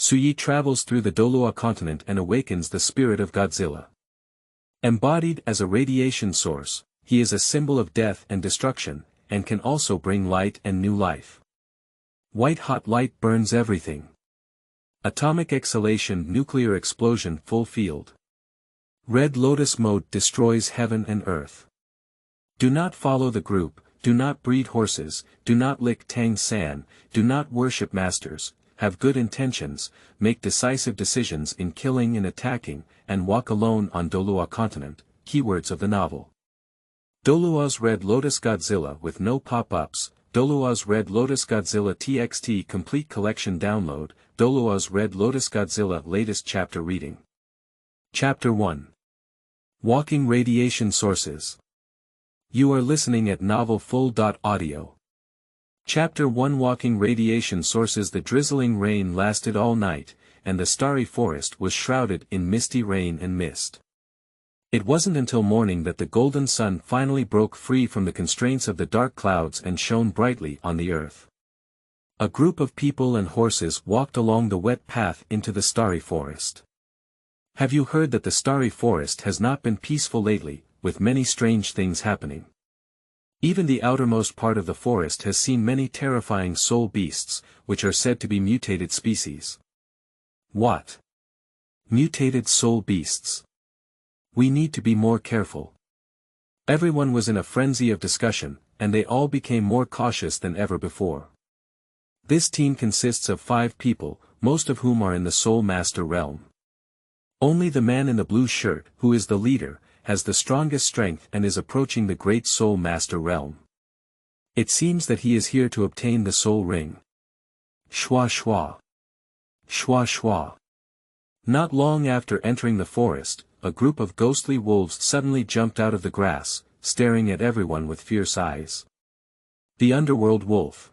Suyi travels through the Douluo Continent and awakens the spirit of Godzilla. Embodied as a radiation source, he is a symbol of death and destruction, and can also bring light and new life. White-hot light burns everything. Atomic exhalation, nuclear explosion, full field. Red Lotus mode destroys heaven and earth. Do not follow the group, do not breed horses, do not lick Tang San, do not worship masters, have good intentions, make decisive decisions in killing and attacking, and walk alone on Douluo Continent. Keywords of the novel. Douluo's Red Lotus Godzilla with no pop-ups, Douluo's Red Lotus Godzilla TXT Complete Collection Download, Douluo's Red Lotus Godzilla Latest Chapter Reading. Chapter 1. Walking Radiation Sources. You are listening at novelfull.audio. Chapter 1. Walking Radiation Sources. The drizzling rain lasted all night, and the starry forest was shrouded in misty rain and mist. It wasn't until morning that the golden sun finally broke free from the constraints of the dark clouds and shone brightly on the earth. A group of people and horses walked along the wet path into the starry forest. Have you heard that the starry forest has not been peaceful lately, with many strange things happening? Even the outermost part of the forest has seen many terrifying soul beasts, which are said to be mutated species. What? Mutated soul beasts. We need to be more careful. Everyone was in a frenzy of discussion, and they all became more cautious than ever before. This team consists of 5 people, most of whom are in the Soul Master realm. Only the man in the blue shirt, who is the leader, has the strongest strength and is approaching the great Soul Master realm. It seems that he is here to obtain the Soul Ring. Shwa shwa. Shwa shwa. Not long after entering the forest, a group of ghostly wolves suddenly jumped out of the grass, staring at everyone with fierce eyes. The Underworld Wolf.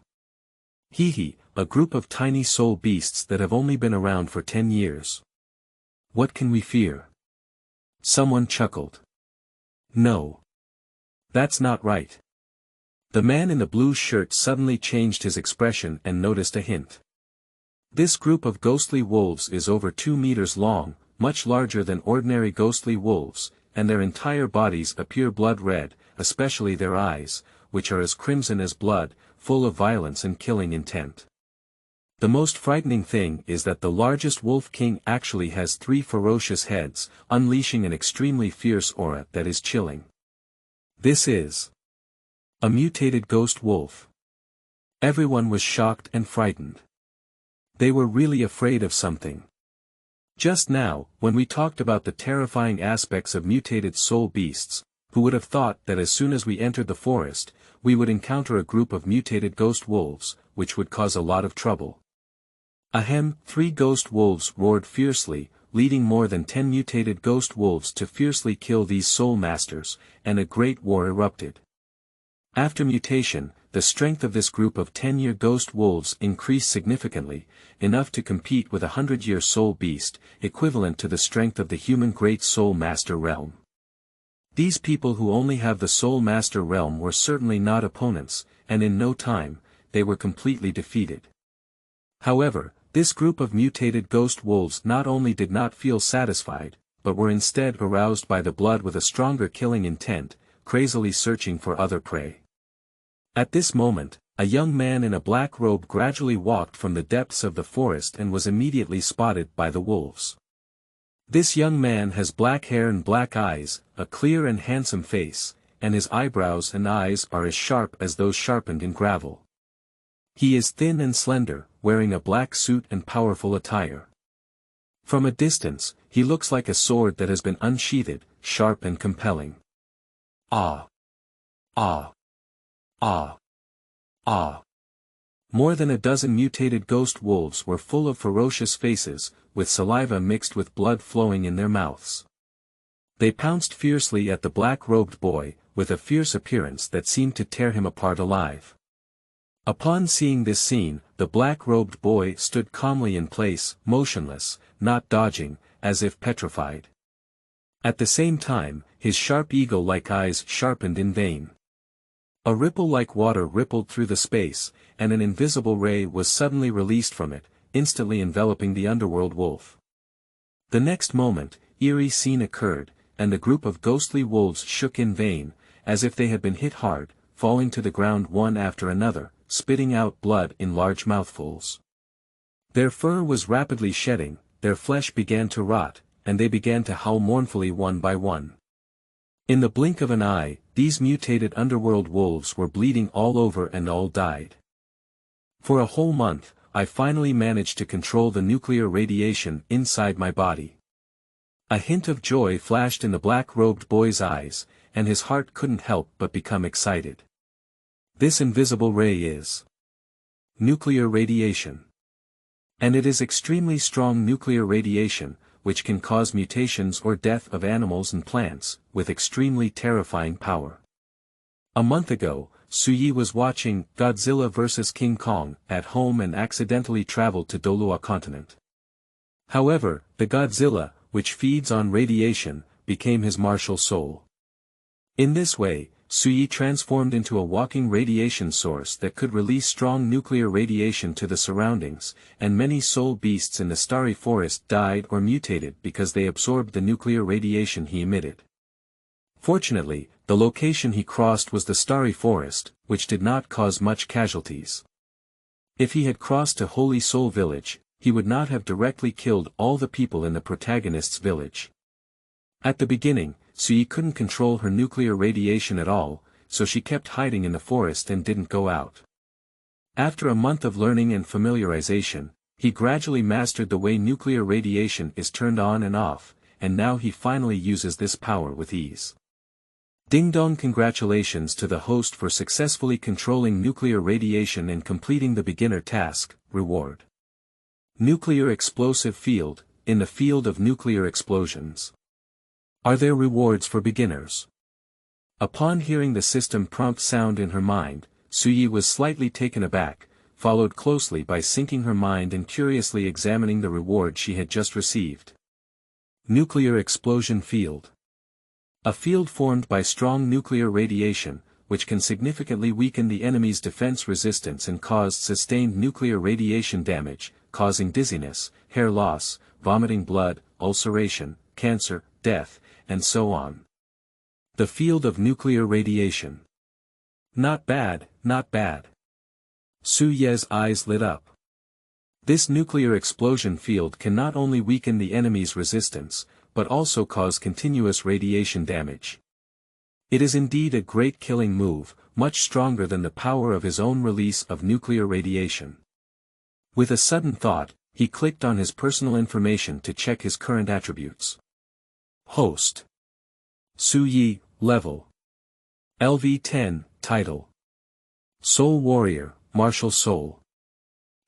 Hee, a group of tiny soul beasts that have only been around for 10 years. What can we fear? Someone chuckled. No. That's not right. The man in the blue shirt suddenly changed his expression and noticed a hint. This group of ghostly wolves is over 2 meters long, much larger than ordinary ghostly wolves, and their entire bodies appear blood red, especially their eyes, which are as crimson as blood, full of violence and killing intent. The most frightening thing is that the largest wolf king actually has 3 ferocious heads, unleashing an extremely fierce aura that is chilling. This is a mutated ghost wolf. Everyone was shocked and frightened. They were really afraid of something. Just now, when we talked about the terrifying aspects of mutated soul beasts, who would have thought that as soon as we entered the forest, we would encounter a group of mutated ghost wolves, which would cause a lot of trouble. Ahem, 3 ghost wolves roared fiercely, leading more than 10 mutated ghost wolves to fiercely kill these soul masters, and a great war erupted. After mutation, the strength of this group of 10-year ghost wolves increased significantly, enough to compete with a 100-year soul beast, equivalent to the strength of the human great soul master realm. These people who only have the soul master realm were certainly not opponents, and in no time, they were completely defeated. However, this group of mutated ghost wolves not only did not feel satisfied, but were instead aroused by the blood with a stronger killing intent, crazily searching for other prey. At this moment, a young man in a black robe gradually walked from the depths of the forest and was immediately spotted by the wolves. This young man has black hair and black eyes, a clear and handsome face, and his eyebrows and eyes are as sharp as those sharpened in gravel. He is thin and slender, wearing a black suit and powerful attire. From a distance, he looks like a sword that has been unsheathed, sharp and compelling. Ah! Ah! Ah! Ah! More than a dozen mutated ghost wolves were full of ferocious faces, with saliva mixed with blood flowing in their mouths. They pounced fiercely at the black-robed boy, with a fierce appearance that seemed to tear him apart alive. Upon seeing this scene, the black-robed boy stood calmly in place, motionless, not dodging, as if petrified. At the same time, his sharp eagle-like eyes sharpened in vain. A ripple like water rippled through the space, and an invisible ray was suddenly released from it, instantly enveloping the underworld wolf. The next moment, eerie scene occurred, and the group of ghostly wolves shook in vain, as if they had been hit hard, falling to the ground one after another, spitting out blood in large mouthfuls. Their fur was rapidly shedding, their flesh began to rot, and they began to howl mournfully one by one. In the blink of an eye, these mutated underworld wolves were bleeding all over and all died. For a whole month, I finally managed to control the nuclear radiation inside my body. A hint of joy flashed in the black-robed boy's eyes, and his heart couldn't help but become excited. This invisible ray is nuclear radiation. And it is extremely strong nuclear radiation, which can cause mutations or death of animals and plants, with extremely terrifying power. A month ago, Suyi was watching Godzilla vs. King Kong at home and accidentally traveled to Douluo Continent. However, the Godzilla, which feeds on radiation, became his martial soul. In this way, Suyi transformed into a walking radiation source that could release strong nuclear radiation to the surroundings, and many soul beasts in the starry forest died or mutated because they absorbed the nuclear radiation he emitted. Fortunately, the location he crossed was the starry forest, which did not cause much casualties. If he had crossed to Holy Soul Village, he would not have directly killed all the people in the protagonist's village. At the beginning, Suyi couldn't control her nuclear radiation at all, so she kept hiding in the forest and didn't go out. After a month of learning and familiarization, he gradually mastered the way nuclear radiation is turned on and off, and now he finally uses this power with ease. Ding dong! Congratulations to the host for successfully controlling nuclear radiation and completing the beginner task. Reward: Nuclear explosive field, in the field of nuclear explosions. Are there rewards for beginners? Upon hearing the system prompt sound in her mind, Suyi was slightly taken aback, followed closely by sinking her mind and curiously examining the reward she had just received. Nuclear explosion field. A field formed by strong nuclear radiation, which can significantly weaken the enemy's defense resistance and cause sustained nuclear radiation damage, causing dizziness, hair loss, vomiting blood, ulceration, cancer, death, and so on. The field of nuclear radiation. Not bad, not bad. Su Ye's eyes lit up. This nuclear explosion field can not only weaken the enemy's resistance, but also cause continuous radiation damage. It is indeed a great killing move, much stronger than the power of his own release of nuclear radiation. With a sudden thought, he clicked on his personal information to check his current attributes. Host. Suyi, level. LV10, title. Soul Warrior, Martial Soul.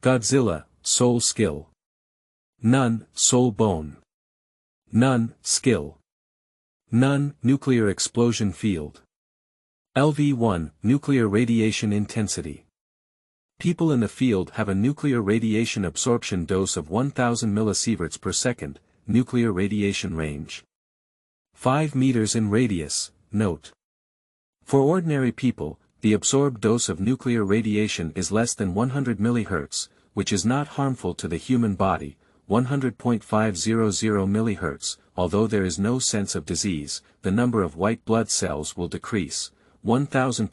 Godzilla, Soul Skill. None, Soul Bone. None, Skill. None, Nuclear Explosion Field. LV1, Nuclear Radiation Intensity. People in the field have a nuclear radiation absorption dose of 1000 millisieverts per second, nuclear radiation range. 5 meters in radius. Note. For ordinary people, the absorbed dose of nuclear radiation is less than 100 mHz, which is not harmful to the human body, 100.500 mHz, although there is no sense of disease, the number of white blood cells will decrease, 1000.2000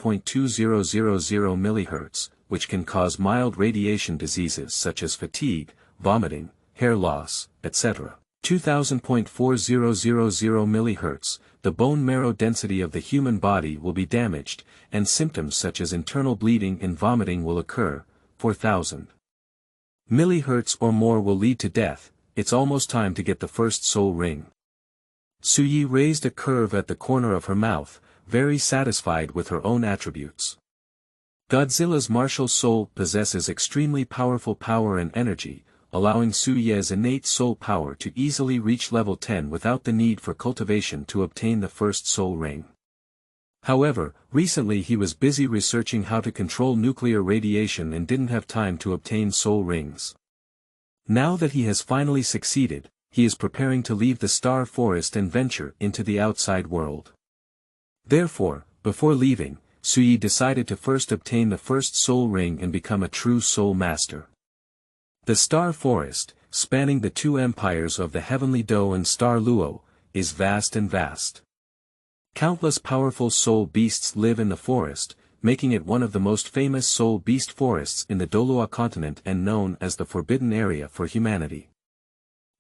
mHz, which can cause mild radiation diseases such as fatigue, vomiting, hair loss, etc. 2000.4000 mHz, the bone marrow density of the human body will be damaged, and symptoms such as internal bleeding and vomiting will occur, 4000 mHz or more will lead to death. It's almost time to get the first soul ring. Suyi raised a curve at the corner of her mouth, very satisfied with her own attributes. Godzilla's martial soul possesses extremely powerful power and energy, allowing Su Ye's innate soul power to easily reach level 10 without the need for cultivation to obtain the first soul ring. However, recently he was busy researching how to control nuclear radiation and didn't have time to obtain soul rings. Now that he has finally succeeded, he is preparing to leave the Star Forest and venture into the outside world. Therefore, before leaving, Suyi decided to first obtain the first soul ring and become a true soul master. The star forest, spanning the two empires of the heavenly Do and star Luo, is vast and vast. Countless powerful soul beasts live in the forest, making it one of the most famous soul beast forests in the Douluo Continent and known as the forbidden area for humanity.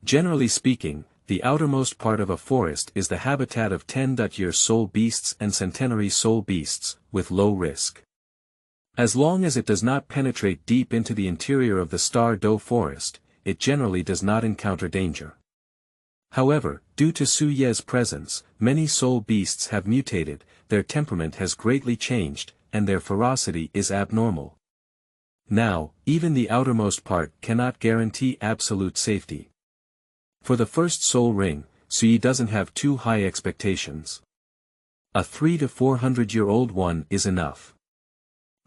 Generally speaking, the outermost part of a forest is the habitat of 10-year soul beasts and centenary soul beasts, with low risk. As long as it does not penetrate deep into the interior of the star Do forest, it generally does not encounter danger. However, due to Su Ye's presence, many soul beasts have mutated, their temperament has greatly changed, and their ferocity is abnormal. Now, even the outermost part cannot guarantee absolute safety. For the first soul ring, Su Ye doesn't have too high expectations. A 300 to 400-year-old one is enough.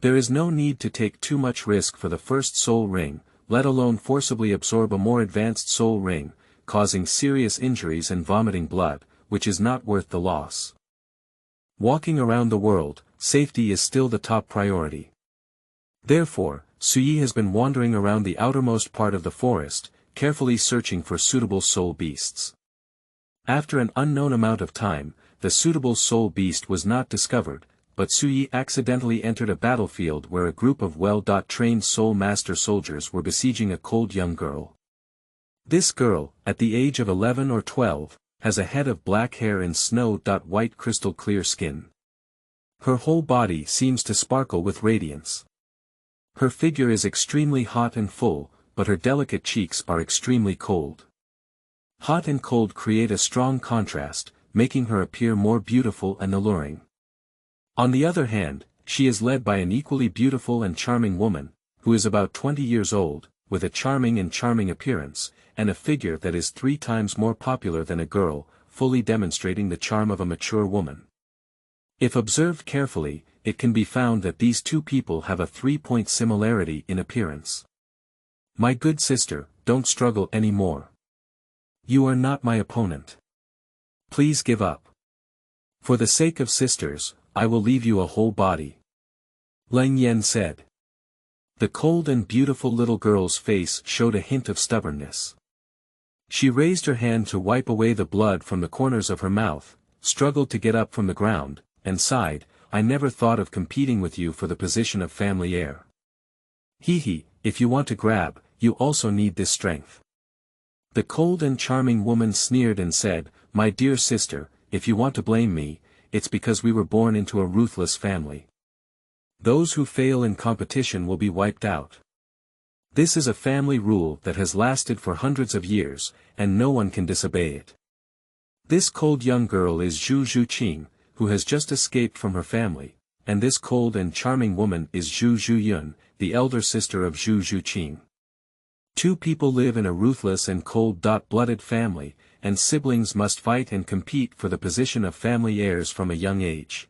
There is no need to take too much risk for the first soul ring, let alone forcibly absorb a more advanced soul ring, causing serious injuries and vomiting blood, which is not worth the loss. Walking around the world, safety is still the top priority. Therefore, Su Ye has been wandering around the outermost part of the forest, carefully searching for suitable soul beasts. After an unknown amount of time, the suitable soul beast was not discovered, but Su Ye accidentally entered a battlefield where a group of well-trained soul master soldiers were besieging a cold young girl. This girl, at the age of 11 or 12, has a head of black hair and snow-white crystal clear skin. Her whole body seems to sparkle with radiance. Her figure is extremely hot and full, but her delicate cheeks are extremely cold. Hot and cold create a strong contrast, making her appear more beautiful and alluring. On the other hand, she is led by an equally beautiful and charming woman, who is about 20 years old, with a charming appearance, and a figure that is 3 times more popular than a girl, fully demonstrating the charm of a mature woman. If observed carefully, it can be found that these two people have a 3-point similarity in appearance. My good sister, don't struggle any more. You are not my opponent. Please give up. For the sake of sisters, I will leave you a whole body. Leng Yan said. The cold and beautiful little girl's face showed a hint of stubbornness. She raised her hand to wipe away the blood from the corners of her mouth, struggled to get up from the ground, and sighed, I never thought of competing with you for the position of family heir. Hee, if you want to grab, you also need this strength. The cold and charming woman sneered and said, my dear sister, if you want to blame me, it's because we were born into a ruthless family. Those who fail in competition will be wiped out. This is a family rule that has lasted for hundreds of years, and no one can disobey it. This cold young girl is Zhu Zhuqing, who has just escaped from her family, and this cold and charming woman is Zhu Zhuyun, the elder sister of Zhu Zhuqing. Two people live in a ruthless and cold-blooded family, and siblings must fight and compete for the position of family heirs from a young age.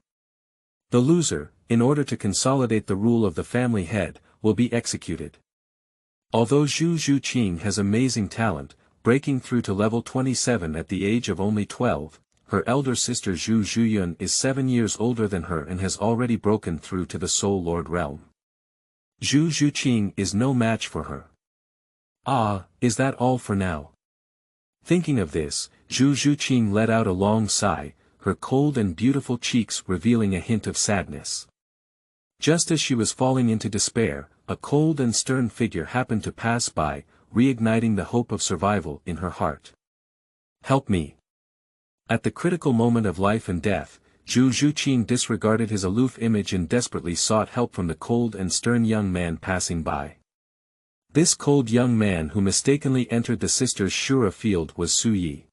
The loser, in order to consolidate the rule of the family head, will be executed. Although Zhu Zhuqing has amazing talent, breaking through to level 27 at the age of only 12, her elder sister Zhu Zhuyun is 7 years older than her and has already broken through to the Soul Lord realm. Zhu Zhuqing is no match for her. Ah, is that all for now? Thinking of this, Zhu Zhuqing let out a long sigh, her cold and beautiful cheeks revealing a hint of sadness. Just as she was falling into despair, a cold and stern figure happened to pass by, reigniting the hope of survival in her heart. Help me. At the critical moment of life and death, Zhu Zhuqing disregarded his aloof image and desperately sought help from the cold and stern young man passing by. This cold young man who mistakenly entered the sisters' Shura field was Su Ye.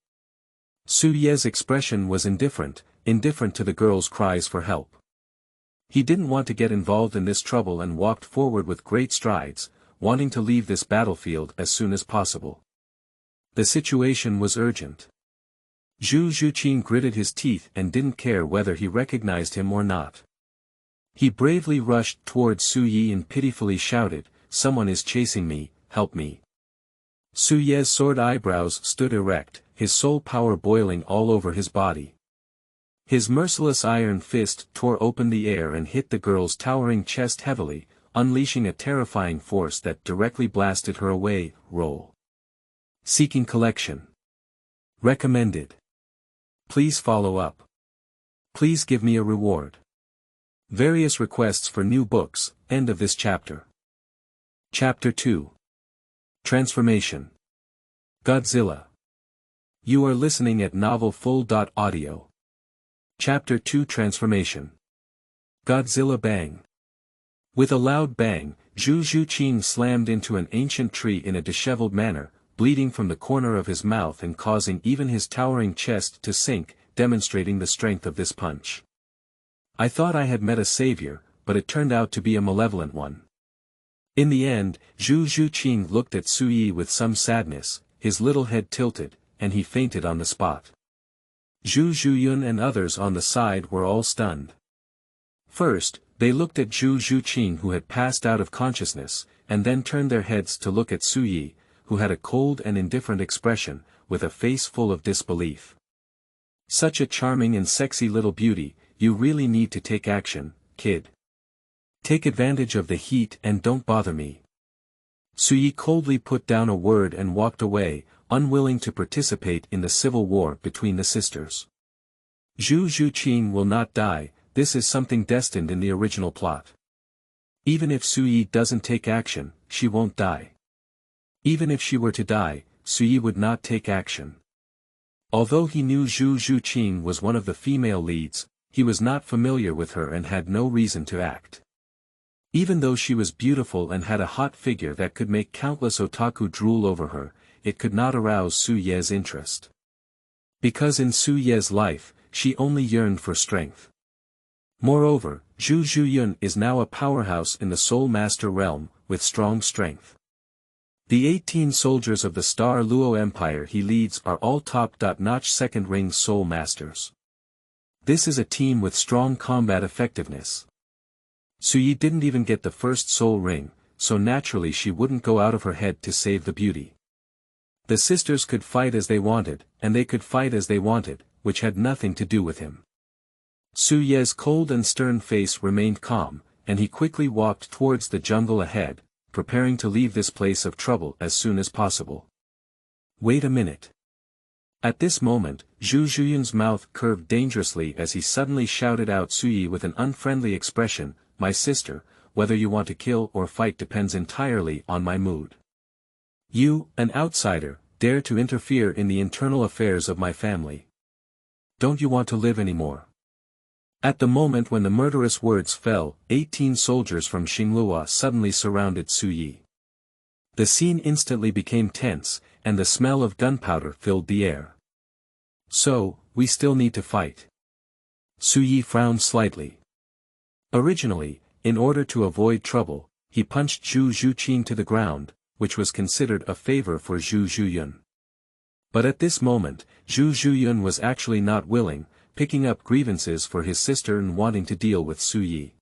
Su Ye's expression was indifferent to the girl's cries for help. He didn't want to get involved in this trouble and walked forward with great strides, wanting to leave this battlefield as soon as possible. The situation was urgent. Zhu Zhuqing gritted his teeth and didn't care whether he recognized him or not. He bravely rushed towards Su Ye and pitifully shouted, someone is chasing me, help me. Su Ye's sword eyebrows stood erect, his soul power boiling all over his body. His merciless iron fist tore open the air and hit the girl's towering chest heavily, unleashing a terrifying force that directly blasted her away. Roll. Seeking collection. Recommended. Please follow up. Please give me a reward. Various requests for new books. End of this chapter. Chapter 2. Transformation. Godzilla. You are listening at Novel Full.audio. Chapter 2 Transformation. Godzilla Bang. With a loud bang, Zhu Zhuqing slammed into an ancient tree in a disheveled manner, bleeding from the corner of his mouth and causing even his towering chest to sink, demonstrating the strength of this punch. I thought I had met a savior, but it turned out to be a malevolent one. In the end, Zhu Zhuqing looked at Su Yi with some sadness, his little head tilted, and he fainted on the spot. Zhu Zhuyun and others on the side were all stunned. First, they looked at Zhu Zhuqing who had passed out of consciousness, and then turned their heads to look at Su Yi, who had a cold and indifferent expression, with a face full of disbelief. Such a charming and sexy little beauty, you really need to take action, kid. Take advantage of the heat and don't bother me. Su Yi coldly put down a word and walked away, unwilling to participate in the civil war between the sisters. Zhu Zhuqing will not die, this is something destined in the original plot. Even if Su Yi doesn't take action, she won't die. Even if she were to die, Su Yi would not take action. Although he knew Zhu Zhuqing was one of the female leads, he was not familiar with her and had no reason to act. Even though she was beautiful and had a hot figure that could make countless otaku drool over her, it could not arouse Su Ye's interest. Because in Su Ye's life, she only yearned for strength. Moreover, Zhu Zhuyun is now a powerhouse in the Soul Master realm, with strong strength. The 18 soldiers of the Star Luo Empire he leads are all top-notch second-ring Soul Masters. This is a team with strong combat effectiveness. Su Yi didn't even get the first soul ring, so naturally she wouldn't go out of her head to save the beauty. The sisters could fight as they wanted, and they could fight as they wanted, which had nothing to do with him. Su Ye's cold and stern face remained calm, and he quickly walked towards the jungle ahead, preparing to leave this place of trouble as soon as possible. Wait a minute. At this moment, Zhu Zhuyun's mouth curved dangerously as he suddenly shouted out Su Yi with an unfriendly expression, "My sister, whether you want to kill or fight depends entirely on my mood. You, an outsider, dare to interfere in the internal affairs of my family. Don't you want to live anymore?" At the moment when the murderous words fell, 18 soldiers from Xinglua suddenly surrounded Su Yi. The scene instantly became tense, and the smell of gunpowder filled the air. So, we still need to fight. Su Yi frowned slightly. Originally, in order to avoid trouble, he punched Zhu Zhuqing to the ground, which was considered a favor for Zhu Zhuyun. But at this moment, Zhu Zhuyun was actually not willing, picking up grievances for his sister and wanting to deal with Su Yi.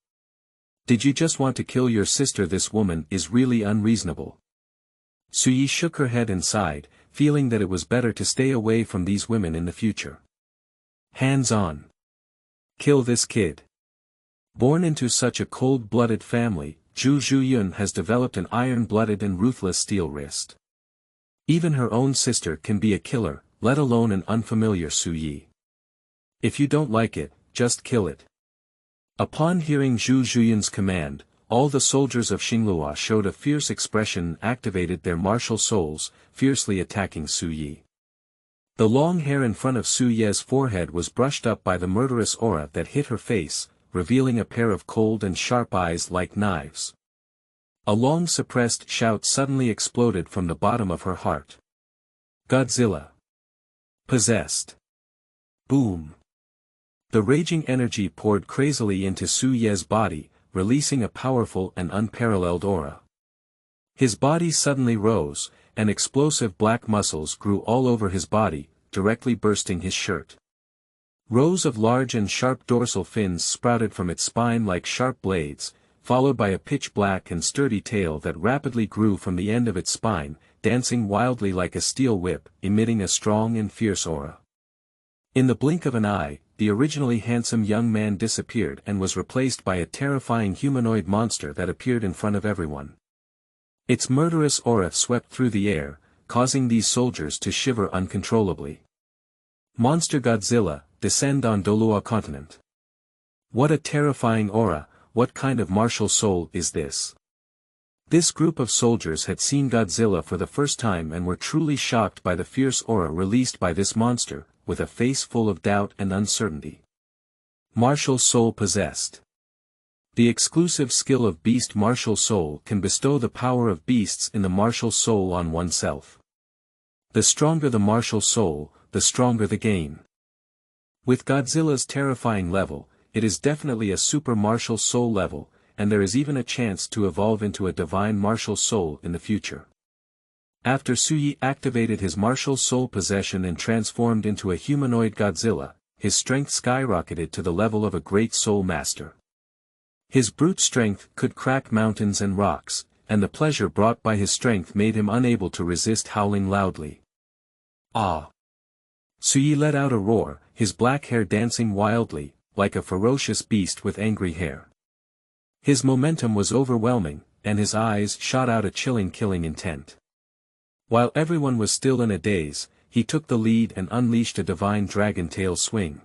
Did you just want to kill your sister? This woman is really unreasonable. Su Yi shook her head and sighed, feeling that it was better to stay away from these women in the future. Hands on. Kill this kid. Born into such a cold-blooded family, Zhu Zhuyun has developed an iron-blooded and ruthless steel wrist. Even her own sister can be a killer, let alone an unfamiliar Su Yi. If you don't like it, just kill it. Upon hearing Zhu Zhuyun's command, all the soldiers of Xinglua showed a fierce expression and activated their martial souls, fiercely attacking Su Yi. The long hair in front of Su Ye's forehead was brushed up by the murderous aura that hit her face, revealing a pair of cold and sharp eyes like knives. A long suppressed shout suddenly exploded from the bottom of her heart. Godzilla. Possessed. Boom. The raging energy poured crazily into Su Ye's body, releasing a powerful and unparalleled aura. His body suddenly rose, and explosive black muscles grew all over his body, directly bursting his shirt. Rows of large and sharp dorsal fins sprouted from its spine like sharp blades, followed by a pitch-black and sturdy tail that rapidly grew from the end of its spine, dancing wildly like a steel whip, emitting a strong and fierce aura. In the blink of an eye, the originally handsome young man disappeared and was replaced by a terrifying humanoid monster that appeared in front of everyone. Its murderous aura swept through the air, causing these soldiers to shiver uncontrollably. Monster Godzilla, descend on Douluo Continent. What a terrifying aura, what kind of martial soul is this? This group of soldiers had seen Godzilla for the first time and were truly shocked by the fierce aura released by this monster, with a face full of doubt and uncertainty. Martial soul possessed. The exclusive skill of beast martial soul can bestow the power of beasts in the martial soul on oneself. The stronger the martial soul, the stronger the gain. With Godzilla's terrifying level, it is definitely a super martial soul level, and there is even a chance to evolve into a divine martial soul in the future. After Suyi activated his martial soul possession and transformed into a humanoid Godzilla, his strength skyrocketed to the level of a great soul master. His brute strength could crack mountains and rocks, and the pleasure brought by his strength made him unable to resist howling loudly. Ah! Suyi let out a roar, his black hair dancing wildly, like a ferocious beast with angry hair. His momentum was overwhelming, and his eyes shot out a chilling killing intent. While everyone was still in a daze, he took the lead and unleashed a divine dragon tail swing.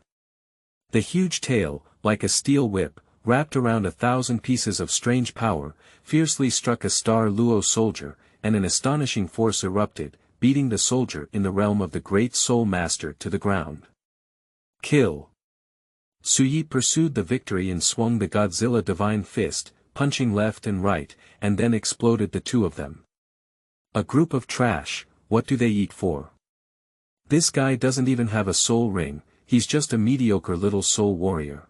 The huge tail, like a steel whip, wrapped around 1,000 pieces of strange power, fiercely struck a Star Luo soldier, and an astonishing force erupted, beating the soldier in the realm of the Great Soul Master to the ground. Kill! Suyi pursued the victory and swung the Godzilla divine fist, punching left and right, and then exploded the two of them. A group of trash, what do they eat for? This guy doesn't even have a soul ring, he's just a mediocre little soul warrior.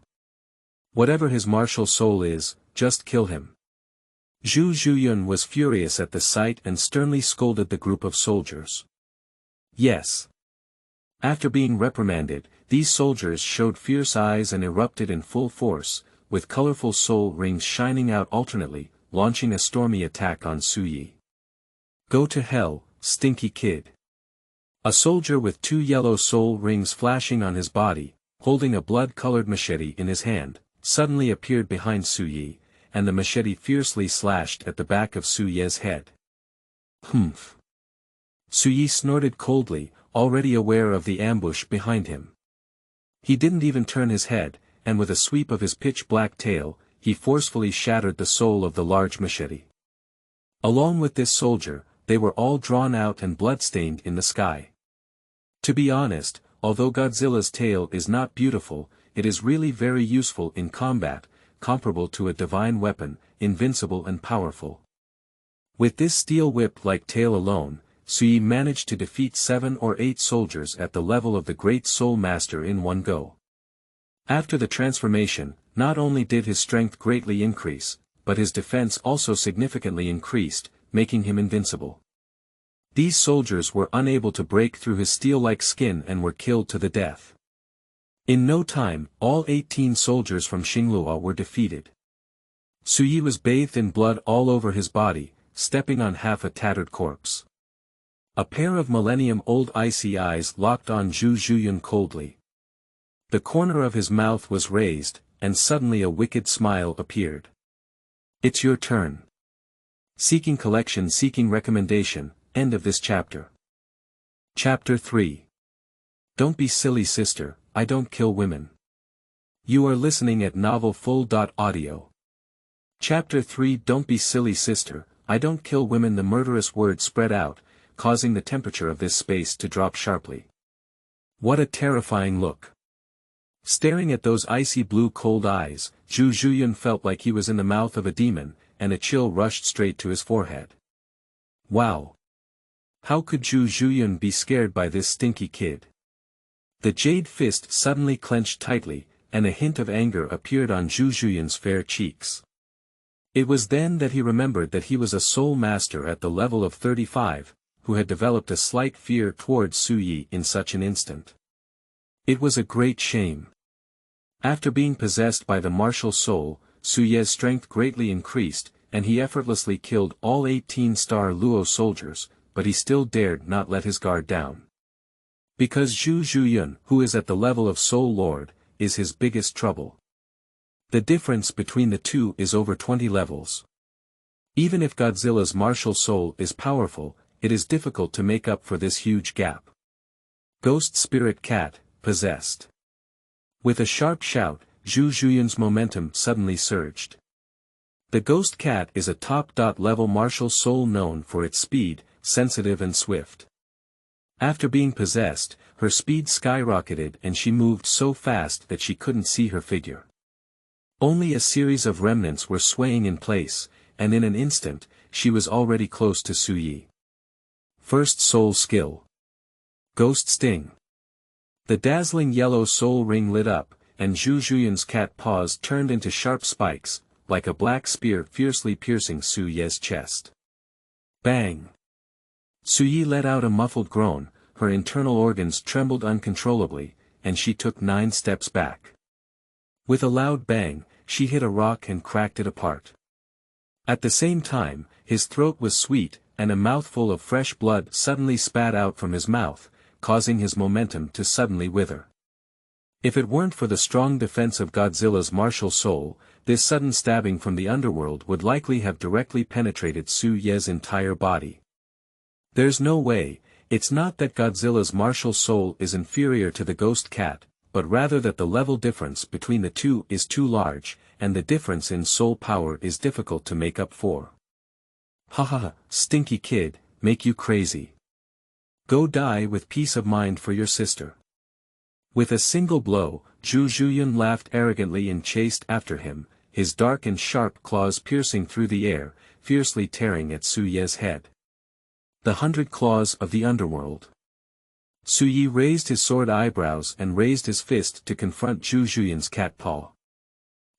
Whatever his martial soul is, just kill him. Zhu Zhuyun was furious at the sight and sternly scolded the group of soldiers. Yes. After being reprimanded, these soldiers showed fierce eyes and erupted in full force, with colorful soul rings shining out alternately, launching a stormy attack on Suyi. Go to hell, stinky kid. A soldier with 2 yellow soul rings flashing on his body, holding a blood-colored machete in his hand, suddenly appeared behind Suyi, and the machete fiercely slashed at the back of Suyi's head. Humph. Suyi snorted coldly, already aware of the ambush behind him. He didn't even turn his head, and with a sweep of his pitch-black tail, he forcefully shattered the soul of the large machete. Along with this soldier, they were all drawn out and blood-stained in the sky. To be honest, although Godzilla's tail is not beautiful, it is really very useful in combat, comparable to a divine weapon, invincible and powerful. With this steel whip-like tail alone, Suyi managed to defeat 7 or 8 soldiers at the level of the Great Soul Master in one go. After the transformation, not only did his strength greatly increase, but his defense also significantly increased, making him invincible. These soldiers were unable to break through his steel-like skin and were killed to the death. In no time, all 18 soldiers from Xingluo were defeated. Suyi was bathed in blood all over his body, stepping on half a tattered corpse. A pair of millennium-old icy eyes locked on Zhu Zhuyun coldly. The corner of his mouth was raised, and suddenly a wicked smile appeared. It's your turn. Seeking collection, seeking recommendation, end of this chapter. Chapter 3. Don't be silly, sister, I don't kill women. You are listening at novelfull.audio. Chapter 3. Don't be silly, sister, I don't kill women. The murderous word spread out, causing the temperature of this space to drop sharply. What a terrifying look. Staring at those icy blue cold eyes, Zhu Zhuyun felt like he was in the mouth of a demon, and a chill rushed straight to his forehead. Wow! How could Zhu Zhuyun be scared by this stinky kid? The jade fist suddenly clenched tightly, and a hint of anger appeared on Zhu Zhuyun's fair cheeks. It was then that he remembered that he was a soul master at the level of 35, who had developed a slight fear towards Suyi in such an instant. It was a great shame. After being possessed by the martial soul, Suyi's strength greatly increased, and he effortlessly killed all 18 Star Luo soldiers, but he still dared not let his guard down. Because Zhu Zhuyun, who is at the level of Soul Lord, is his biggest trouble. The difference between the two is over 20 levels. Even if Godzilla's martial soul is powerful, it is difficult to make up for this huge gap. Ghost Spirit Cat, possessed. With a sharp shout, Zhu Zhuyun's momentum suddenly surged. The Ghost Cat is a top-level martial soul known for its speed, sensitive and swift. After being possessed, her speed skyrocketed and she moved so fast that she couldn't see her figure. Only a series of remnants were swaying in place, and in an instant, she was already close to Su Yi. First Soul Skill. Ghost Sting. The dazzling yellow soul ring lit up, and Zhu Zhuyun's cat paws turned into sharp spikes, like a black spear fiercely piercing Su Yi's chest. Bang! Su Yi let out a muffled groan, her internal organs trembled uncontrollably, and she took 9 steps back. With a loud bang, she hit a rock and cracked it apart. At the same time, his throat was sweet, and a mouthful of fresh blood suddenly spat out from his mouth, causing his momentum to suddenly wither. If it weren't for the strong defense of Godzilla's martial soul, this sudden stabbing from the underworld would likely have directly penetrated Su Yi's entire body. There's no way. It's not that Godzilla's martial soul is inferior to the Ghost Cat, but rather that the level difference between the two is too large, and the difference in soul power is difficult to make up for. Haha, stinky kid, make you crazy. Go die with peace of mind for your sister. With a single blow, Zhu Zhuyun laughed arrogantly and chased after him, his dark and sharp claws piercing through the air, fiercely tearing at Su Yi's head. The 100 Claws of the Underworld. Su Yi raised his sword eyebrows and raised his fist to confront Zhu Zhuyun's cat paw.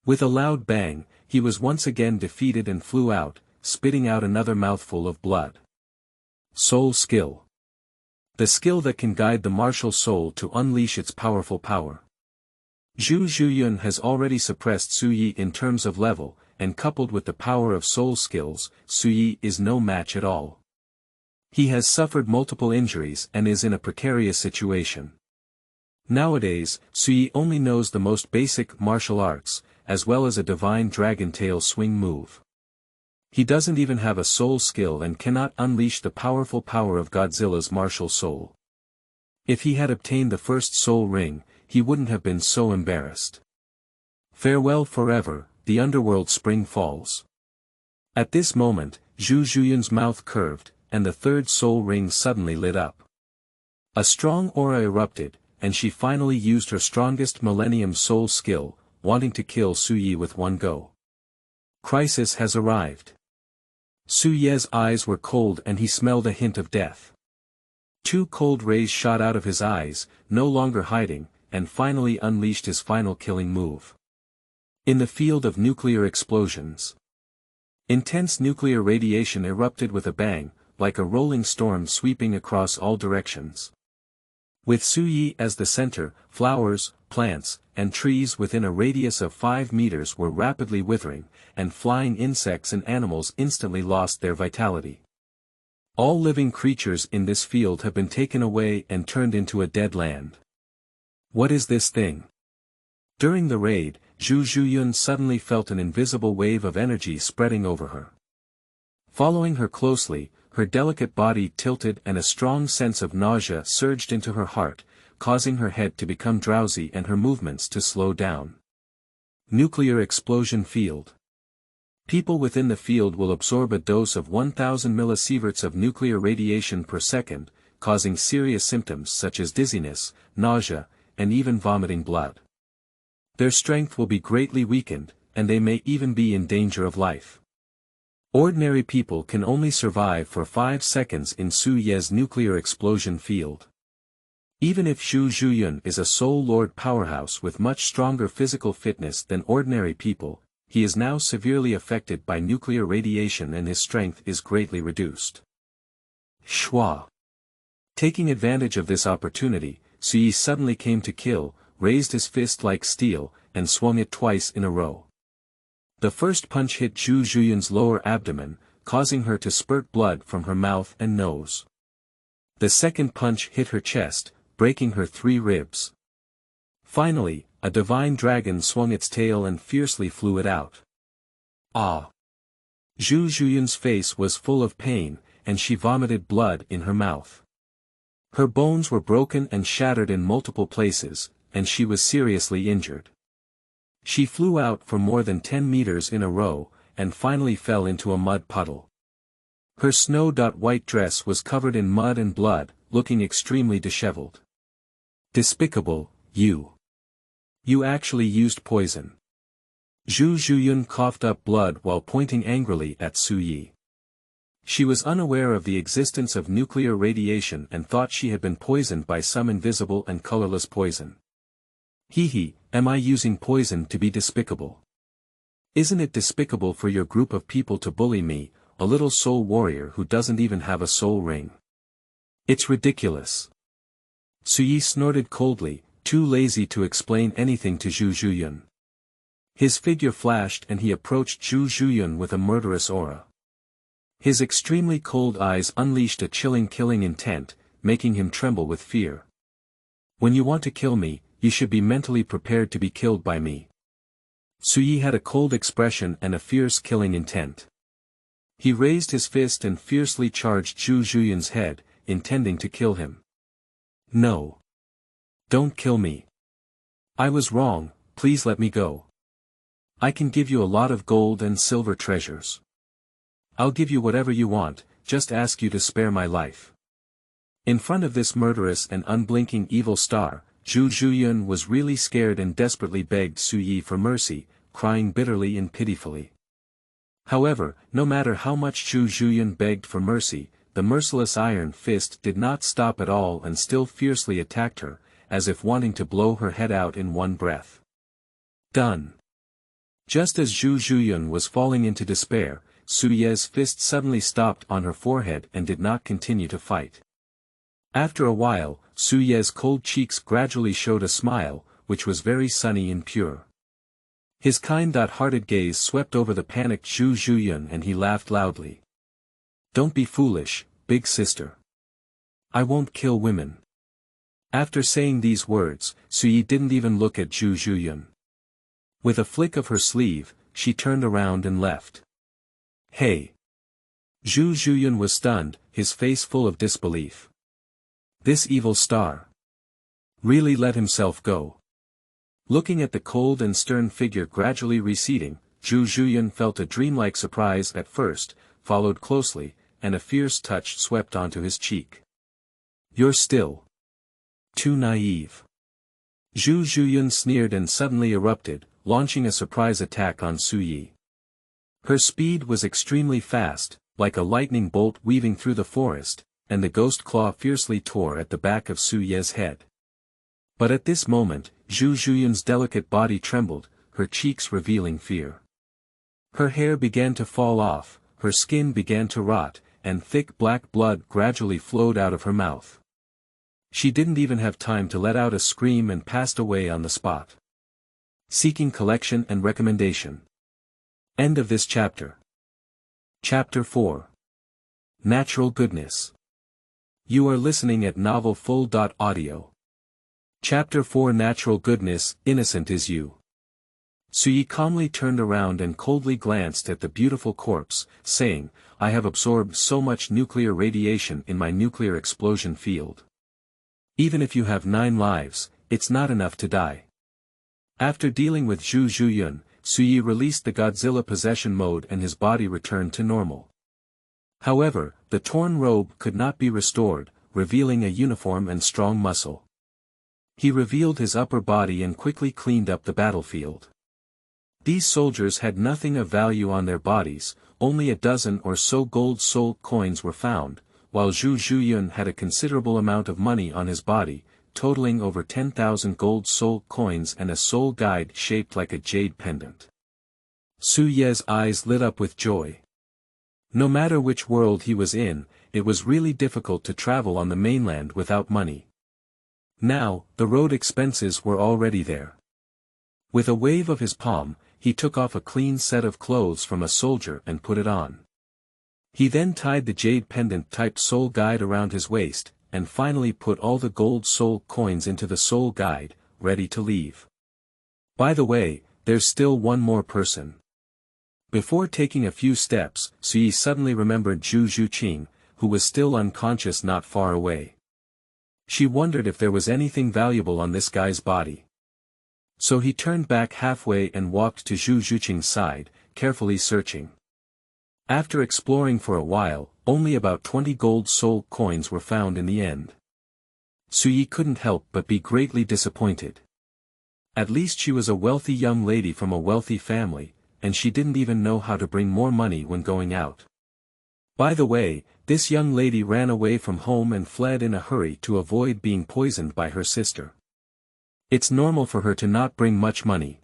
With a loud bang, he was once again defeated and flew out, spitting out another mouthful of blood. Soul Skill. The skill that can guide the martial soul to unleash its powerful power. Zhu Zhuyun has already suppressed Su Yi in terms of level, and coupled with the power of soul skills, Su Yi is no match at all. He has suffered multiple injuries and is in a precarious situation. Nowadays, Su Yi only knows the most basic martial arts, as well as a divine dragon tail swing move. He doesn't even have a soul skill and cannot unleash the powerful power of Godzilla's martial soul. If he had obtained the first soul ring, he wouldn't have been so embarrassed. Farewell forever, the underworld spring falls. At this moment, Zhu Zhuyun's mouth curved, and the third soul ring suddenly lit up. A strong aura erupted, and she finally used her strongest Millennium Soul skill, wanting to kill Su Yi with one go. Crisis has arrived. Su Yi's eyes were cold and he smelled a hint of death. 2 cold rays shot out of his eyes, no longer hiding, and finally unleashed his final killing move. In the field of nuclear explosions. Intense nuclear radiation erupted with a bang, like a rolling storm sweeping across all directions. With Su Yi as the center, flowers, plants, and trees within a radius of 5 meters were rapidly withering, and flying insects and animals instantly lost their vitality. All living creatures in this field have been taken away and turned into a dead land. What is this thing? During the raid, Zhu Zhuyun suddenly felt an invisible wave of energy spreading over her. Following her closely, her delicate body tilted and a strong sense of nausea surged into her heart, causing her head to become drowsy and her movements to slow down. Nuclear explosion field. People within the field will absorb a dose of 1000 millisieverts of nuclear radiation per second, causing serious symptoms such as dizziness, nausea, and even vomiting blood. Their strength will be greatly weakened, and they may even be in danger of life. Ordinary people can only survive for 5 seconds in Su Yi's nuclear explosion field. Even if Zhu Zhuyun is a Soul Lord powerhouse with much stronger physical fitness than ordinary people, he is now severely affected by nuclear radiation and his strength is greatly reduced. Shwa. Taking advantage of this opportunity, Su Yi suddenly came to kill, raised his fist like steel, and swung it twice in a row. The first punch hit Zhu Zhuyun's lower abdomen, causing her to spurt blood from her mouth and nose. The second punch hit her chest, breaking her 3 ribs. Finally, a divine dragon swung its tail and fiercely flew it out. Ah! Zhu Zhuyun's face was full of pain, and she vomited blood in her mouth. Her bones were broken and shattered in multiple places, and she was seriously injured. She flew out for more than 10 meters in a row, and finally fell into a mud puddle. Her snow-white dress was covered in mud and blood, looking extremely disheveled. Despicable, you. You actually used poison. Zhu Zhuyun coughed up blood while pointing angrily at Su Yi. She was unaware of the existence of nuclear radiation and thought she had been poisoned by some invisible and colorless poison. Hee, am I using poison to be despicable? Isn't it despicable for your group of people to bully me, a little soul warrior who doesn't even have a soul ring? It's ridiculous. Su Yi snorted coldly, too lazy to explain anything to Zhu Zhuyun. His figure flashed and he approached Zhu Zhuyun with a murderous aura. His extremely cold eyes unleashed a chilling killing intent, making him tremble with fear. When you want to kill me, you should be mentally prepared to be killed by me. Su Yi had a cold expression and a fierce killing intent. He raised his fist and fiercely charged Zhu Zhuyun's head, intending to kill him. No. Don't kill me. I was wrong, please let me go. I can give you a lot of gold and silver treasures. I'll give you whatever you want, just ask you to spare my life. In front of this murderous and unblinking evil star, Zhu Zhuyun was really scared and desperately begged Su Yi for mercy, crying bitterly and pitifully. However, no matter how much Zhu Zhuyun begged for mercy, the merciless iron fist did not stop at all and still fiercely attacked her, as if wanting to blow her head out in one breath. Done. Just as Zhu Zhuyun was falling into despair, Su Ye's fist suddenly stopped on her forehead and did not continue to fight. After a while, Su Ye's cold cheeks gradually showed a smile, which was very sunny and pure. His kind-hearted gaze swept over the panicked Zhu Zhuyun and he laughed loudly. Don't be foolish, big sister. I won't kill women. After saying these words, Su Yi didn't even look at Zhu Zhuyun. With a flick of her sleeve, she turned around and left. Hey! Zhu Zhuyun was stunned, his face full of disbelief. This evil star really let himself go. Looking at the cold and stern figure gradually receding, Zhu Zhuyun felt a dreamlike surprise at first, followed closely, and a fierce touch swept onto his cheek. You're still too naive. Zhu Zhuyun sneered and suddenly erupted, launching a surprise attack on Su Yi. Her speed was extremely fast, like a lightning bolt weaving through the forest, and the ghost claw fiercely tore at the back of Su Ye's head. But at this moment, Zhu Zhuyun's delicate body trembled, her cheeks revealing fear. Her hair began to fall off, her skin began to rot, and thick black blood gradually flowed out of her mouth. She didn't even have time to let out a scream and passed away on the spot. Seeking collection and recommendation. End of this chapter. Chapter 4. Natural Goodness. You are listening at novelfull.audio. Chapter 4 Natural Goodness, Innocent is You. Su Yi calmly turned around and coldly glanced at the beautiful corpse, saying, I have absorbed so much nuclear radiation in my nuclear explosion field. Even if you have 9 lives, it's not enough to die. After dealing with Zhu Zhuyun, Su Yi released the Godzilla possession mode and his body returned to normal. However, the torn robe could not be restored, revealing a uniform and strong muscle. He revealed his upper body and quickly cleaned up the battlefield. These soldiers had nothing of value on their bodies, only a dozen or so gold soul coins were found, while Zhu Zhuyun had a considerable amount of money on his body, totaling over 10,000 gold soul coins and a soul guide shaped like a jade pendant. Su Ye's eyes lit up with joy. No matter which world he was in, it was really difficult to travel on the mainland without money. Now, the road expenses were already there. With a wave of his palm, he took off a clean set of clothes from a soldier and put it on. He then tied the jade pendant-type soul guide around his waist, and finally put all the gold soul coins into the soul guide, ready to leave. By the way, there's still one more person. Before taking a few steps, Suyi suddenly remembered Zhu Zhuqing, who was still unconscious not far away. She wondered if there was anything valuable on this guy's body. So he turned back halfway and walked to Zhu Zhuqing's side, carefully searching. After exploring for a while, only about 20 gold soul coins were found in the end. Suyi couldn't help but be greatly disappointed. At least she was a wealthy young lady from a wealthy family, and she didn't even know how to bring more money when going out. By the way, this young lady ran away from home and fled in a hurry to avoid being poisoned by her sister. It's normal for her to not bring much money.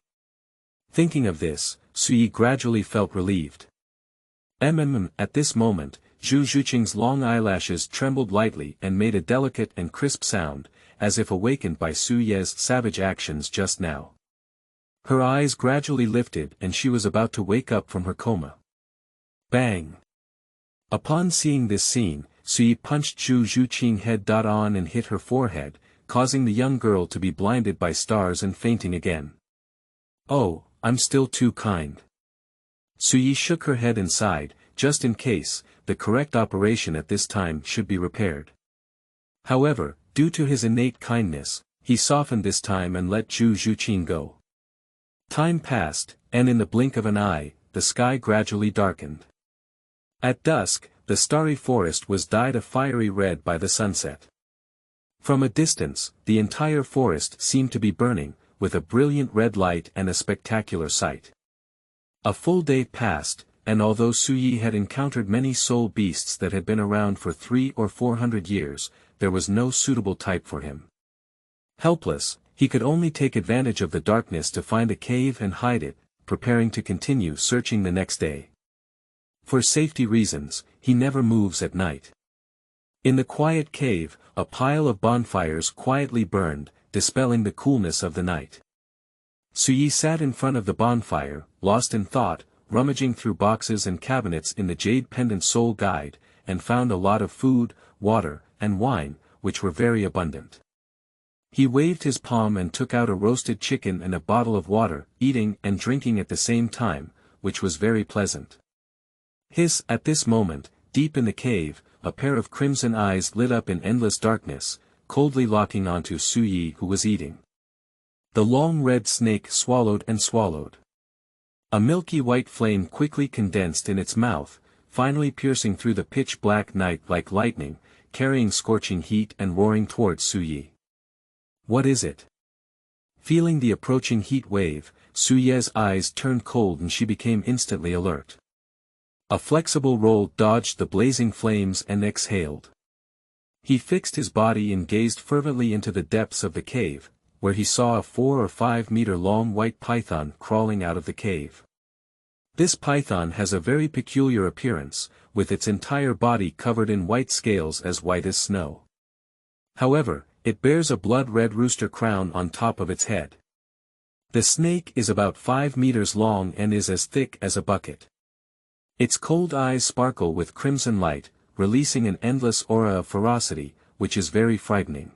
Thinking of this, Suyi gradually felt relieved. At this moment, Zhu Zhuqing's long eyelashes trembled lightly and made a delicate and crisp sound, as if awakened by Su Ye's savage actions just now. Her eyes gradually lifted and she was about to wake up from her coma. Bang! Upon seeing this scene, Suyi punched Zhu Zhuqing head-on and hit her forehead, causing the young girl to be blinded by stars and fainting again. Oh, I'm still too kind. Suyi shook her head and sighed, just in case, the correct operation at this time should be repaired. However, due to his innate kindness, he softened this time and let Zhu Zhuqing go. Time passed, and in the blink of an eye, the sky gradually darkened. At dusk, the starry forest was dyed a fiery red by the sunset. From a distance, the entire forest seemed to be burning, with a brilliant red light and a spectacular sight. A full day passed, and although Suyi had encountered many soul beasts that had been around for 300 or 400 years, there was no suitable type for him. Helpless, he could only take advantage of the darkness to find a cave and hide it, preparing to continue searching the next day. For safety reasons, he never moves at night. In the quiet cave, a pile of bonfires quietly burned, dispelling the coolness of the night. Suyi sat in front of the bonfire, lost in thought, rummaging through boxes and cabinets in the Jade Pendant Soul Guide, and found a lot of food, water, and wine, which were very abundant. He waved his palm and took out a roasted chicken and a bottle of water, eating and drinking at the same time, which was very pleasant. At this moment, deep in the cave, a pair of crimson eyes lit up in endless darkness, coldly locking onto Suyi who was eating. The long red snake swallowed and swallowed. A milky white flame quickly condensed in its mouth, finally piercing through the pitch-black night like lightning, carrying scorching heat and roaring towards Suyi. What is it? Feeling the approaching heat wave, Suyi's eyes turned cold and she became instantly alert. A flexible roll dodged the blazing flames and exhaled. He fixed his body and gazed fervently into the depths of the cave, where he saw a 4 or 5 meter long white python crawling out of the cave. This python has a very peculiar appearance, with its entire body covered in white scales as white as snow. However, it bears a blood-red rooster crown on top of its head. The snake is about 5 meters long and is as thick as a bucket. Its cold eyes sparkle with crimson light, releasing an endless aura of ferocity, which is very frightening.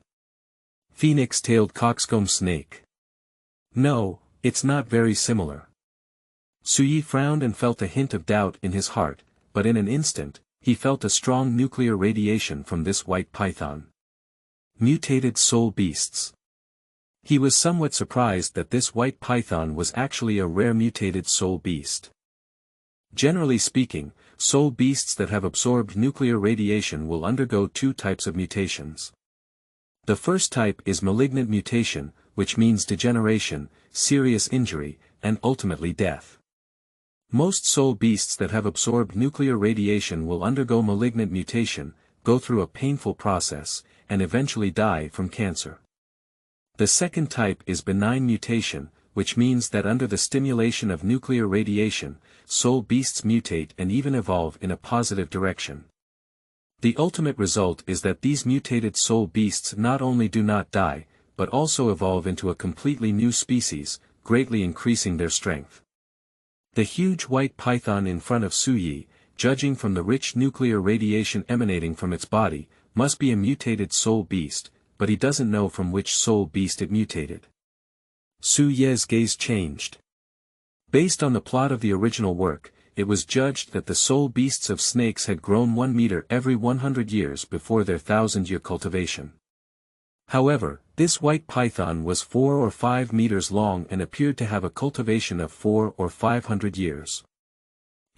Phoenix-tailed coxcomb snake. No, it's not very similar. Suyi frowned and felt a hint of doubt in his heart, but in an instant, he felt a strong nuclear radiation from this white python. Mutated soul beasts. He was somewhat surprised that this white python was actually a rare mutated soul beast. Generally speaking, soul beasts that have absorbed nuclear radiation will undergo 2 types of mutations. The first type is malignant mutation, which means degeneration, serious injury, and ultimately death. Most soul beasts that have absorbed nuclear radiation will undergo malignant mutation, go through a painful process, and eventually die from cancer. The second type is benign mutation, which means that under the stimulation of nuclear radiation, soul beasts mutate and even evolve in a positive direction. The ultimate result is that these mutated soul beasts not only do not die, but also evolve into a completely new species, greatly increasing their strength. The huge white python in front of Suyi, judging from the rich nuclear radiation emanating from its body, must be a mutated soul beast, but he doesn't know from which soul beast it mutated. Su Ye's gaze changed. Based on the plot of the original work, it was judged that the soul beasts of snakes had grown 1 meter every 100 years before their 1,000-year cultivation. However, this white python was 4 or 5 meters long and appeared to have a cultivation of 400 or 500 years.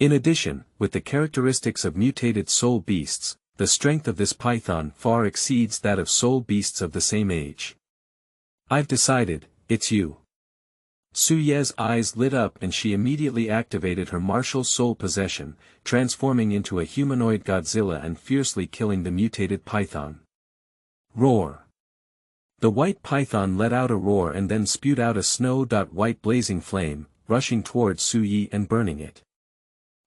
In addition, with the characteristics of mutated soul beasts, the strength of this python far exceeds that of soul beasts of the same age. I've decided, it's you. Su Ye's eyes lit up and she immediately activated her martial soul possession, transforming into a humanoid Godzilla and fiercely killing the mutated python. Roar! The white python let out a roar and then spewed out a snow-white blazing flame, rushing towards Su Ye and burning it.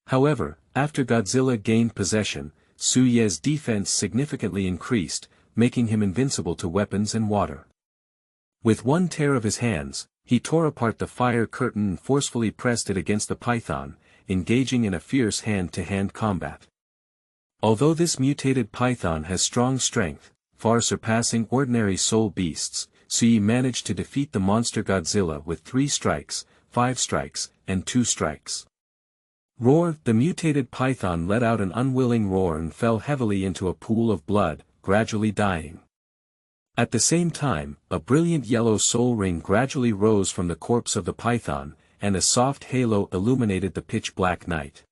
However, after Godzilla gained possession, Su Ye's defense significantly increased, making him invincible to weapons and water. With one tear of his hands, he tore apart the fire curtain and forcefully pressed it against the python, engaging in a fierce hand-to-hand combat. Although this mutated python has strong strength, far surpassing ordinary soul beasts, Su Ye managed to defeat the monster Godzilla with 3 strikes, 5 strikes, and 2 strikes. Roar! The mutated python let out an unwilling roar and fell heavily into a pool of blood, gradually dying. At the same time, a brilliant yellow soul ring gradually rose from the corpse of the python, and a soft halo illuminated the pitch-black night.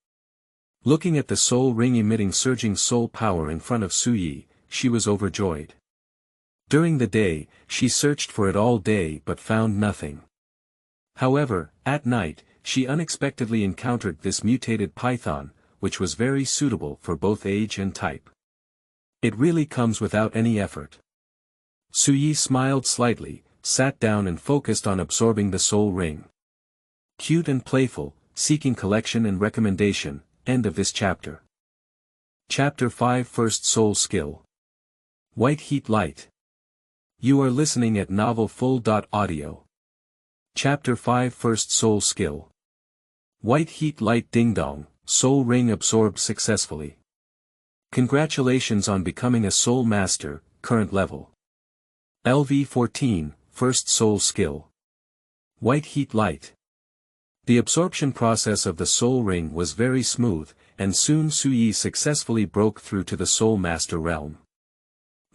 Looking at the soul ring emitting surging soul power in front of Su Ye, she was overjoyed. During the day, she searched for it all day but found nothing. However, at night, she unexpectedly encountered this mutated python, which was very suitable for both age and type. It really comes without any effort. Su Ye smiled slightly, sat down and focused on absorbing the soul ring. Cute and playful, seeking collection and recommendation, end of this chapter. Chapter 5 First Soul Skill. White Heat Light. You are listening at novelfull.audio. Chapter 5 First Soul Skill. White Heat Light Ding Dong, Soul Ring absorbed successfully. Congratulations on becoming a Soul Master, current level. LV14, First Soul Skill. White Heat Light. The absorption process of the Soul Ring was very smooth, and soon Su Ye successfully broke through to the Soul Master realm.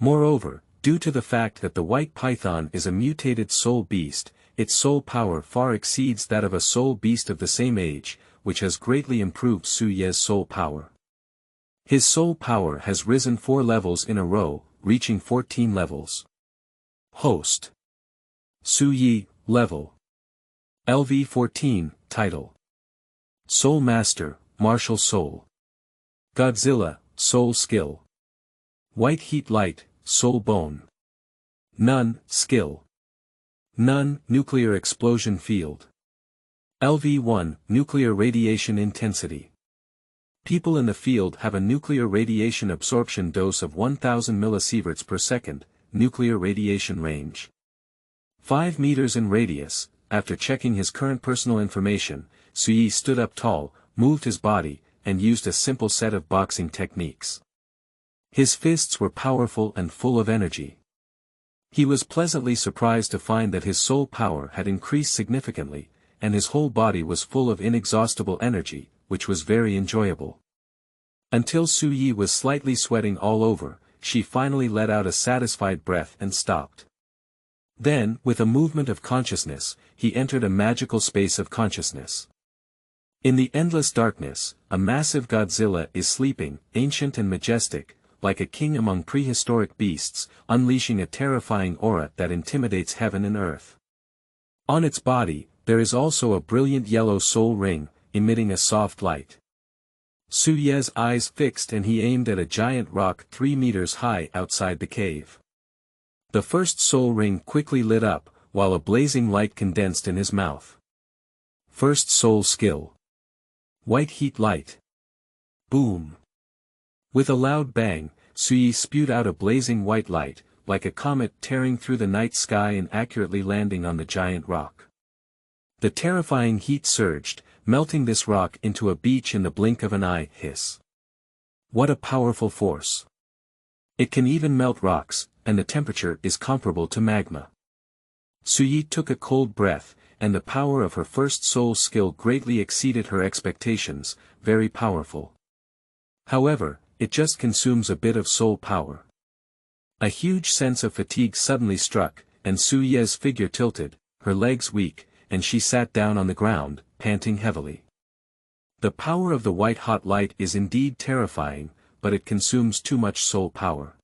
Moreover, due to the fact that the white python is a mutated soul beast, its soul power far exceeds that of a soul beast of the same age, which has greatly improved Su Ye's soul power. His soul power has risen 4 levels in a row, reaching 14 levels. Host. Su Ye, Level. LV14, Title. Soul Master, Martial Soul. Godzilla, Soul Skill. White Heat Light, Soul Bone. None, Skill. None, Nuclear Explosion Field. LV1, Nuclear Radiation Intensity. People in the field have a nuclear radiation absorption dose of 1000 millisieverts per second, nuclear radiation range. 5 meters in radius. After checking his current personal information, Su Ye stood up tall, moved his body, and used a simple set of boxing techniques. His fists were powerful and full of energy. He was pleasantly surprised to find that his soul power had increased significantly, and his whole body was full of inexhaustible energy, which was very enjoyable. Until Su Ye was slightly sweating all over, she finally let out a satisfied breath and stopped. Then, with a movement of consciousness, he entered a magical space of consciousness. In the endless darkness, a massive Godzilla is sleeping, ancient and majestic, like a king among prehistoric beasts, unleashing a terrifying aura that intimidates heaven and earth. On its body, there is also a brilliant yellow soul ring, emitting a soft light. Su Ye's eyes fixed and he aimed at a giant rock 3 meters high outside the cave. The first soul ring quickly lit up, while a blazing light condensed in his mouth. First Soul Skill. White Heat Light. Boom. With a loud bang, Su Ye spewed out a blazing white light, like a comet tearing through the night sky and accurately landing on the giant rock. The terrifying heat surged, melting this rock into a beach in the blink of an eye. Hiss. What a powerful force. It can even melt rocks, and the temperature is comparable to magma. Suyi took a cold breath, and the power of her first soul skill greatly exceeded her expectations, very powerful. However, it just consumes a bit of soul power. A huge sense of fatigue suddenly struck, and Suyi's figure tilted, her legs weak, and she sat down on the ground, panting heavily. The power of the white-hot light is indeed terrifying, but it consumes too much soul power.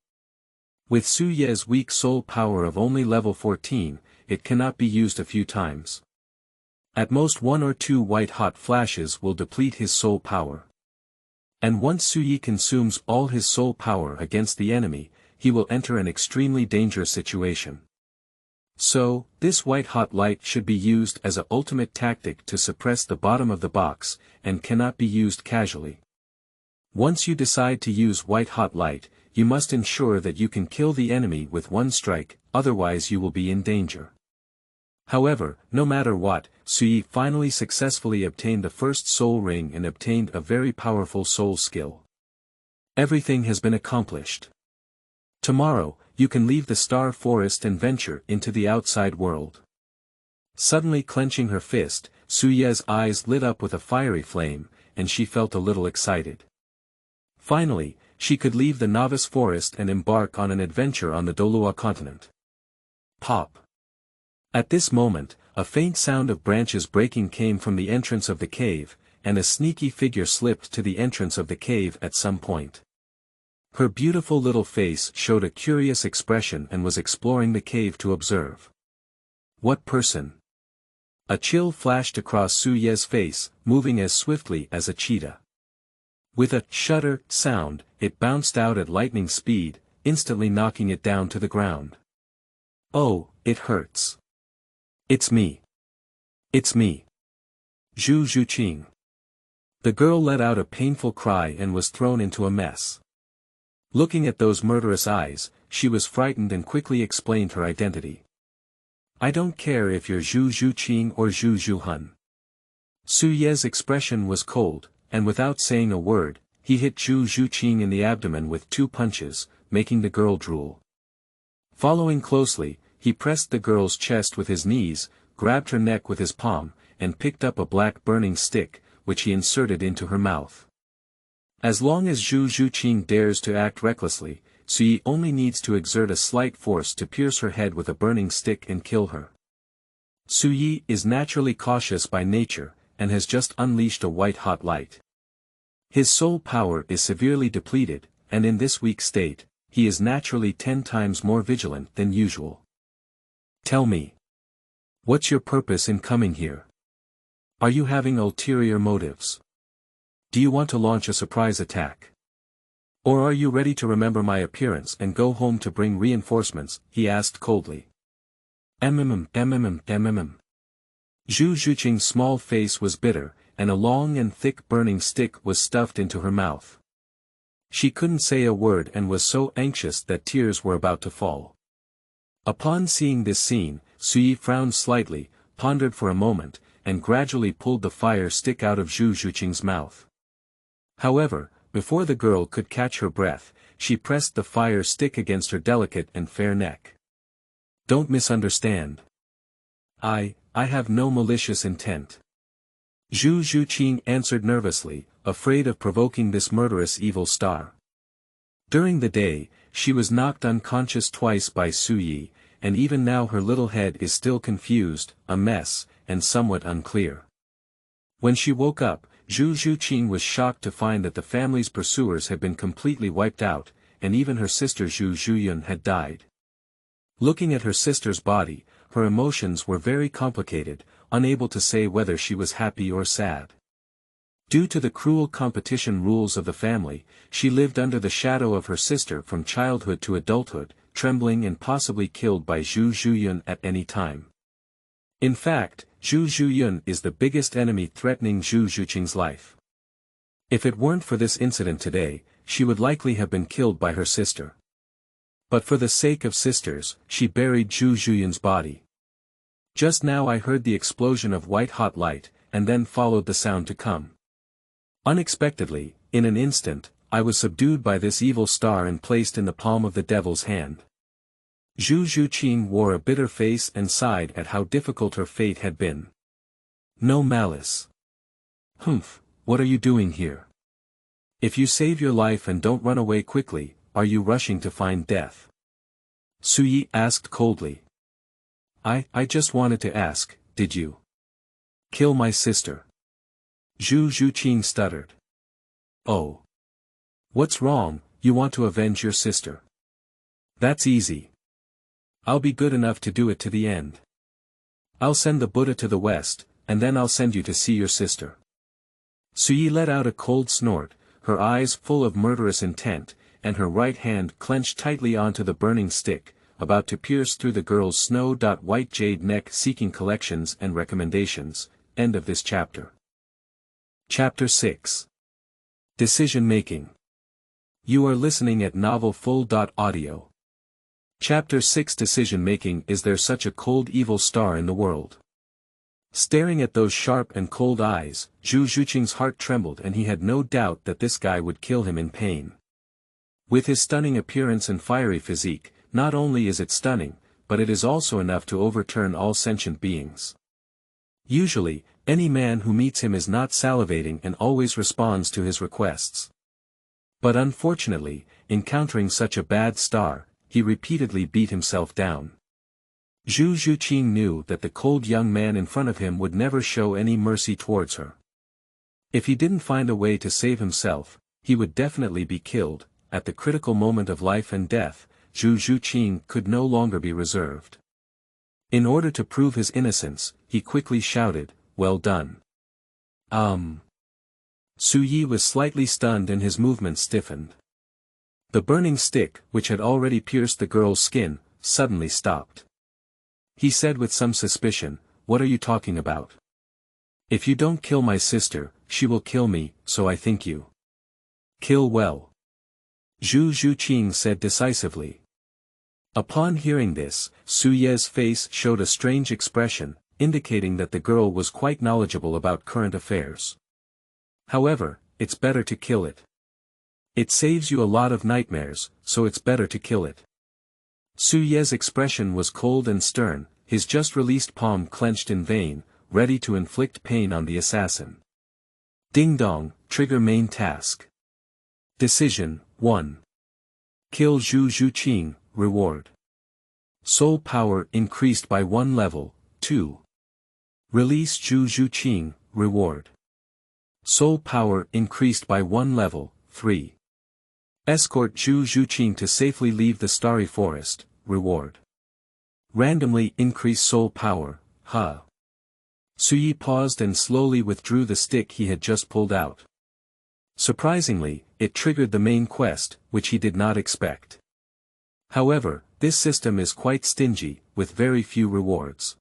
With Suyi's weak soul power of only level 14, it cannot be used a few times. At most 1 or 2 white-hot flashes will deplete his soul power. And once Suyi consumes all his soul power against the enemy, he will enter an extremely dangerous situation. So, this white-hot light should be used as an ultimate tactic to suppress the bottom of the box, and cannot be used casually. Once you decide to use white-hot light, you must ensure that you can kill the enemy with one strike, otherwise you will be in danger. However, no matter what, Suyi finally successfully obtained the first soul ring and obtained a very powerful soul skill. Everything has been accomplished. Tomorrow, you can leave the Star Forest and venture into the outside world. Suddenly clenching her fist, Suyi's eyes lit up with a fiery flame, and she felt a little excited. Finally, she could leave the Novice Forest and embark on an adventure on the Douluo Continent. Pop! At this moment, a faint sound of branches breaking came from the entrance of the cave, and a sneaky figure slipped to the entrance of the cave at some point. Her beautiful little face showed a curious expression and was exploring the cave to observe. What person? A chill flashed across Suyi's face, moving as swiftly as a cheetah. With a shudder sound, it bounced out at lightning speed, instantly knocking it down to the ground. Oh, it hurts. It's me. It's me. Zhu Zhuqing. The girl let out a painful cry and was thrown into a mess. Looking at those murderous eyes, she was frightened and quickly explained her identity. I don't care if you're Zhu Zhuqing or Zhu Zhuhan. Suyi's expression was cold, and without saying a word, he hit Zhu Zhuqing in the abdomen with 2 punches, making the girl drool. Following closely, he pressed the girl's chest with his knees, grabbed her neck with his palm, and picked up a black burning stick, which he inserted into her mouth. As long as Zhu Zhuqing dares to act recklessly, Suyi only needs to exert a slight force to pierce her head with a burning stick and kill her. Suyi is naturally cautious by nature, and has just unleashed a white-hot light. His soul power is severely depleted, and in this weak state, he is naturally 10 times more vigilant than usual. Tell me. What's your purpose in coming here? Are you having ulterior motives? Do you want to launch a surprise attack? Or are you ready to remember my appearance and go home to bring reinforcements? He asked coldly. Zhu Zhuqing's small face was bitter, and a long and thick burning stick was stuffed into her mouth. She couldn't say a word and was so anxious that tears were about to fall. Upon seeing this scene, Suyi frowned slightly, pondered for a moment, and gradually pulled the fire stick out of Zhu Zhuqing's mouth. However, before the girl could catch her breath, she pressed the fire stick against her delicate and fair neck. Don't misunderstand. I have no malicious intent. Zhu Zhuqing answered nervously, afraid of provoking this murderous evil star. During the day, she was knocked unconscious twice by Suyi, and even now her little head is still confused, a mess, and somewhat unclear. When she woke up, Zhu Zhuqing was shocked to find that the family's pursuers had been completely wiped out, and even her sister Zhu Zhuyun had died. Looking at her sister's body, her emotions were very complicated, unable to say whether she was happy or sad. Due to the cruel competition rules of the family, she lived under the shadow of her sister from childhood to adulthood, trembling and possibly killed by Zhu Zhuyun at any time. In fact, Zhu Zhuyun is the biggest enemy threatening Zhu Zhuqing's life. If it weren't for this incident today, she would likely have been killed by her sister. But for the sake of sisters, she buried Zhu Zhuyun's body. Just now I heard the explosion of white-hot light, and then followed the sound to come. Unexpectedly, in an instant, I was subdued by this evil star and placed in the palm of the devil's hand. Zhu Zhuqing wore a bitter face and sighed at how difficult her fate had been. No malice. Humph, what are you doing here? If you save your life and don't run away quickly, are you rushing to find death? Suyi asked coldly. I just wanted to ask, did you kill my sister? Zhu Zhuqing stuttered. Oh. What's wrong, you want to avenge your sister? That's easy. I'll be good enough to do it to the end. I'll send the Buddha to the west, and then I'll send you to see your sister. Suyi let out a cold snort, her eyes full of murderous intent, and her right hand clenched tightly onto the burning stick, about to pierce through the girl's snow-white jade neck seeking collections and recommendations. End of this chapter. Chapter 6. Decision Making. You are listening at Novel Full.audio. Chapter 6 Decision Making. Is there such a cold evil star in the world? Staring at those sharp and cold eyes, Zhu Zhuqing's heart trembled and he had no doubt that this guy would kill him in pain. With his stunning appearance and fiery physique, not only is it stunning, but it is also enough to overturn all sentient beings. Usually, any man who meets him is not salivating and always responds to his requests. But unfortunately, encountering such a bad star, he repeatedly beat himself down. Zhu Zhuqing knew that the cold young man in front of him would never show any mercy towards her. If he didn't find a way to save himself, he would definitely be killed. At the critical moment of life and death, Zhu Zhuqing could no longer be reserved. In order to prove his innocence, he quickly shouted, "Well done." Suyi was slightly stunned and his movements stiffened. The burning stick, which had already pierced the girl's skin, suddenly stopped. He said with some suspicion, "What are you talking about? If you don't kill my sister, she will kill me, so I think you kill well." Zhu Zhuqing said decisively. Upon hearing this, Suye's face showed a strange expression, indicating that the girl was quite knowledgeable about current affairs. However, it's better to kill it. It saves you a lot of nightmares, so it's better to kill it. Suye's expression was cold and stern, his just-released palm clenched in vain, ready to inflict pain on the assassin. Ding dong, trigger main task. Decision 1. Kill Zhu Zhuqing, reward. Soul power increased by 1 level, 2. Release Zhu Zhuqing, reward. Soul power increased by 1 level, 3. Escort Zhu Zhuqing to safely leave the starry forest, reward. Randomly increase soul power, Suyi paused and slowly withdrew the stick he had just pulled out. Surprisingly, it triggered the main quest, which he did not expect. However, this system is quite stingy, with very few rewards.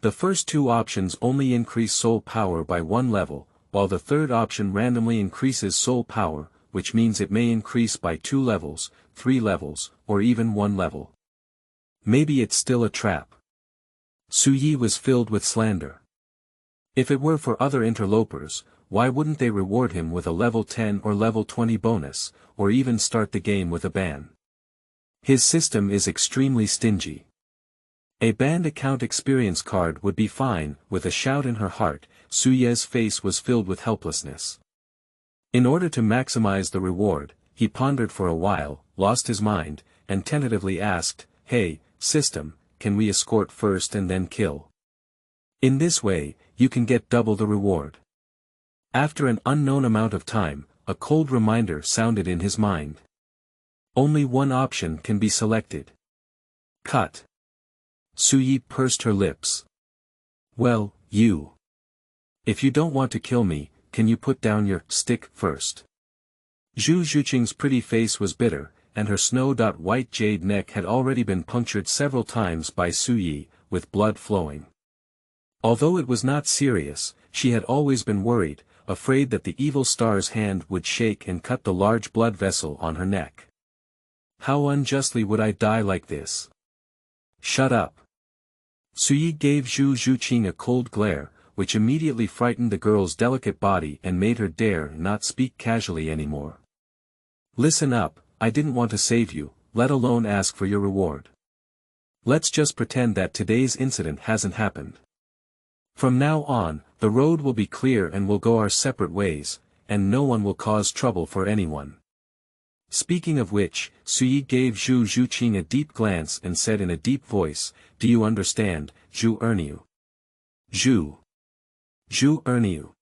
The first 2 options only increase soul power by 1 level, while the third option randomly increases soul power, which means it may increase by 2 levels, 3 levels, or even 1 level. Maybe it's still a trap. Suyi was filled with slander. If it were for other interlopers, why wouldn't they reward him with a level 10 or level 20 bonus, or even start the game with a ban? His system is extremely stingy. A banned account experience card would be fine. With a shout in her heart, Suye's face was filled with helplessness. In order to maximize the reward, he pondered for a while, lost his mind, and tentatively asked, "Hey, system, can we escort first and then kill? In this way, you can get double the reward." After an unknown amount of time, a cold reminder sounded in his mind. Only one option can be selected. Cut. Suyi pursed her lips. "Well, you. If you don't want to kill me, can you put down your stick first?" Zhu Zhuqing's pretty face was bitter, and her snow-white jade neck had already been punctured several times by Suyi, with blood flowing. Although it was not serious, she had always been worried, afraid that the evil star's hand would shake and cut the large blood vessel on her neck. How unjustly would I die like this? Shut up. Suyi gave Zhu Zhuqing a cold glare, which immediately frightened the girl's delicate body and made her dare not speak casually anymore. Listen up, I didn't want to save you, let alone ask for your reward. Let's just pretend that today's incident hasn't happened. From now on, the road will be clear and we'll go our separate ways, and no one will cause trouble for anyone. Speaking of which, Sui gave Zhu Zhuqing a deep glance and said in a deep voice, "Do you understand, Zhu Erniu?" Zhu Erniu.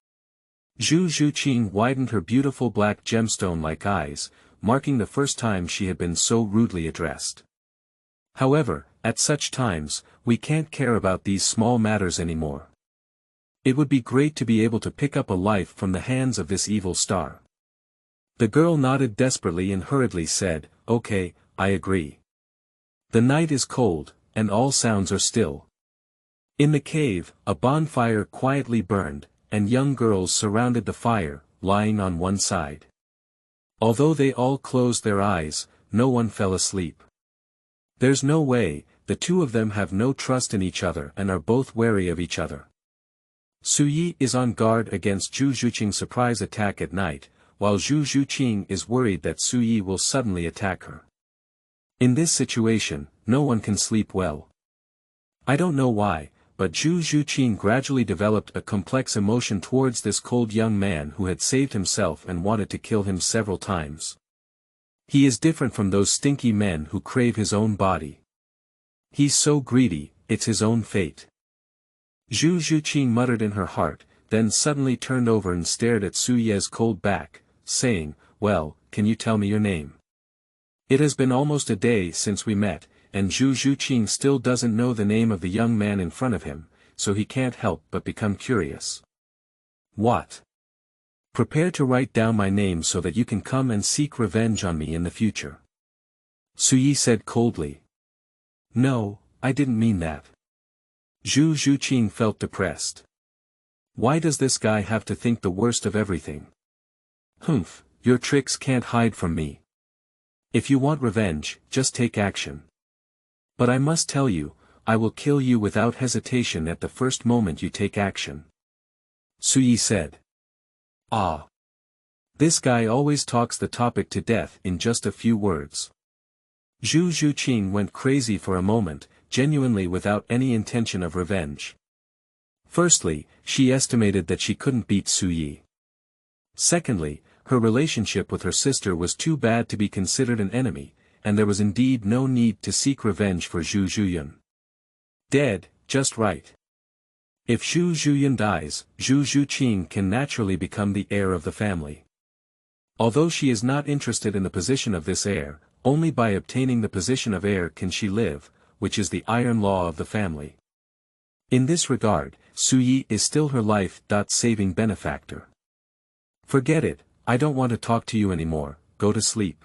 Zhu Zhuqing widened her beautiful black gemstone-like eyes, marking the first time she had been so rudely addressed. However, at such times, we can't care about these small matters anymore. It would be great to be able to pick up a life from the hands of this evil star. The girl nodded desperately and hurriedly said, "Okay, I agree." The night is cold, and all sounds are still. In the cave, a bonfire quietly burned, and young girls surrounded the fire, lying on one side. Although they all closed their eyes, no one fell asleep. There's no way, the two of them have no trust in each other and are both wary of each other. Sui is on guard against Zhu Zhuqing's surprise attack at night, while Zhu Zhuqing is worried that Sui will suddenly attack her. In this situation, no one can sleep well. I don't know why, but Zhu Zhuqing gradually developed a complex emotion towards this cold young man who had saved himself and wanted to kill him several times. He is different from those stinky men who crave his own body. He's so greedy, it's his own fate. Zhu Zhuqing muttered in her heart, then suddenly turned over and stared at Suye's cold back, saying, "Well, can you tell me your name?" It has been almost a day since we met, and Zhu Zhuqing still doesn't know the name of the young man in front of him, so he can't help but become curious. "What? Prepare to write down my name so that you can come and seek revenge on me in the future." Suyi said coldly. "No, I didn't mean that." Zhu Zhuqing felt depressed. Why does this guy have to think the worst of everything? Humph, your tricks can't hide from me. If you want revenge, just take action. But I must tell you, I will kill you without hesitation at the first moment you take action. Suyi said. Ah. This guy always talks the topic to death in just a few words. Zhu Zhuqing went crazy for a moment, genuinely without any intention of revenge. Firstly, she estimated that she couldn't beat Suyi. Secondly, her relationship with her sister was too bad to be considered an enemy, and there was indeed no need to seek revenge for Zhu Zhuyan. Dead, just right. If Zhu Zhuyan dies, Zhu Zhuqing can naturally become the heir of the family. Although she is not interested in the position of this heir, only by obtaining the position of heir can she live, which is the iron law of the family. In this regard, Suyi is still her life-saving benefactor. Forget it, I don't want to talk to you anymore, go to sleep.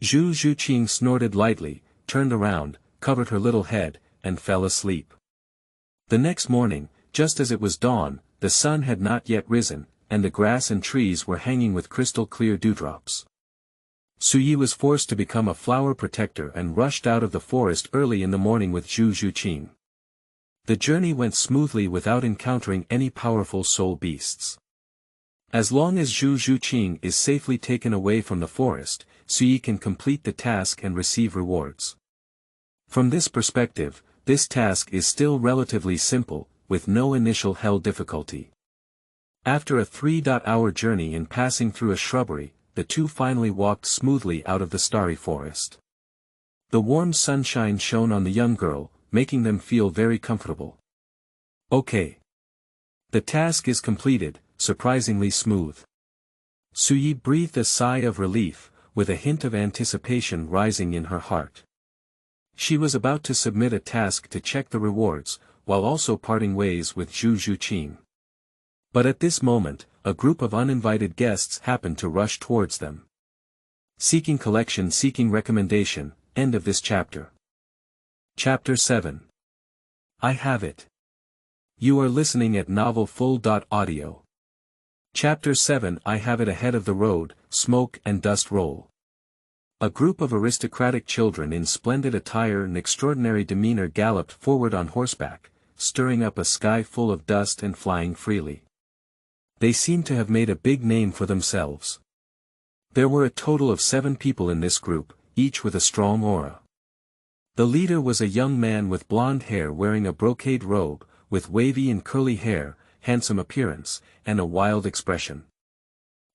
Zhu Zhuqing snorted lightly, turned around, covered her little head, and fell asleep. The next morning, just as it was dawn, the sun had not yet risen, and the grass and trees were hanging with crystal-clear dewdrops. Suyi was forced to become a flower protector and rushed out of the forest early in the morning with Zhu Zhuqing. The journey went smoothly without encountering any powerful soul beasts. As long as Zhu Zhuqing is safely taken away from the forest, Suyi can complete the task and receive rewards. From this perspective, this task is still relatively simple, with no initial hell difficulty. After a 3-hour journey and passing through a shrubbery, the two finally walked smoothly out of the starry forest. The warm sunshine shone on the young girl, making them feel very comfortable. Okay. The task is completed, surprisingly smooth. Suyi breathed a sigh of relief, with a hint of anticipation rising in her heart. She was about to submit a task to check the rewards, while also parting ways with Zhu Zhuqing. But at this moment, a group of uninvited guests happened to rush towards them. Seeking collection, seeking recommendation, end of this chapter. Chapter 7. I have it. You are listening at novelfull.audio. Chapter 7. I have it. Ahead of the road, smoke and dust roll. A group of aristocratic children in splendid attire and extraordinary demeanor galloped forward on horseback, stirring up a sky full of dust and flying freely. They seemed to have made a big name for themselves. There were a total of 7 people in this group, each with a strong aura. The leader was a young man with blonde hair wearing a brocade robe, with wavy and curly hair, handsome appearance, and a wild expression.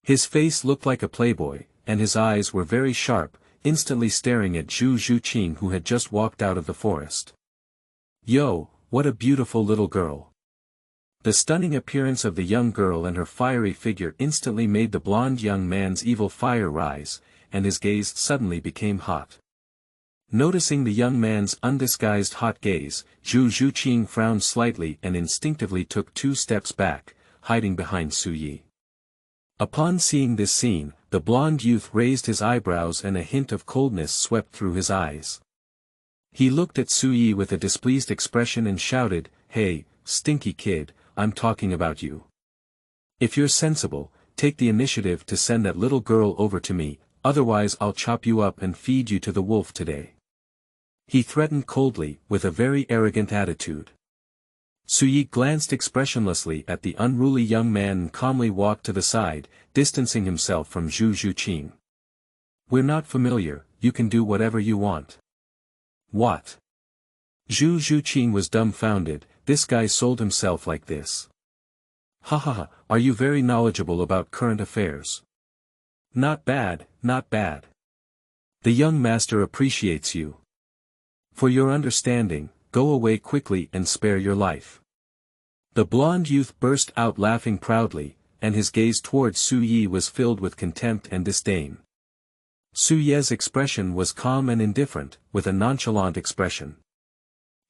His face looked like a playboy, and his eyes were very sharp, instantly staring at Zhu Zhuqing, who had just walked out of the forest. Yo, what a beautiful little girl. The stunning appearance of the young girl and her fiery figure instantly made the blonde young man's evil fire rise, and his gaze suddenly became hot. Noticing the young man's undisguised hot gaze, Zhu Zhuqing frowned slightly and instinctively took 2 steps back, hiding behind Su Yi. Upon seeing this scene, the blonde youth raised his eyebrows and a hint of coldness swept through his eyes. He looked at Su Yi with a displeased expression and shouted, "Hey, stinky kid, I'm talking about you. If you're sensible, take the initiative to send that little girl over to me, otherwise I'll chop you up and feed you to the wolf today." He threatened coldly, with a very arrogant attitude. Su Yi glanced expressionlessly at the unruly young man and calmly walked to the side, distancing himself from Zhu Zhuqing. "We're not familiar, you can do whatever you want." "What?" Zhu Zhuqing was dumbfounded. This guy sold himself like this. "Ha ha ha, are you very knowledgeable about current affairs?" "Not bad, not bad. The young master appreciates you. For your understanding, go away quickly and spare your life." The blonde youth burst out laughing proudly, and his gaze towards Su Yi was filled with contempt and disdain. Su Ye's expression was calm and indifferent, with a nonchalant expression.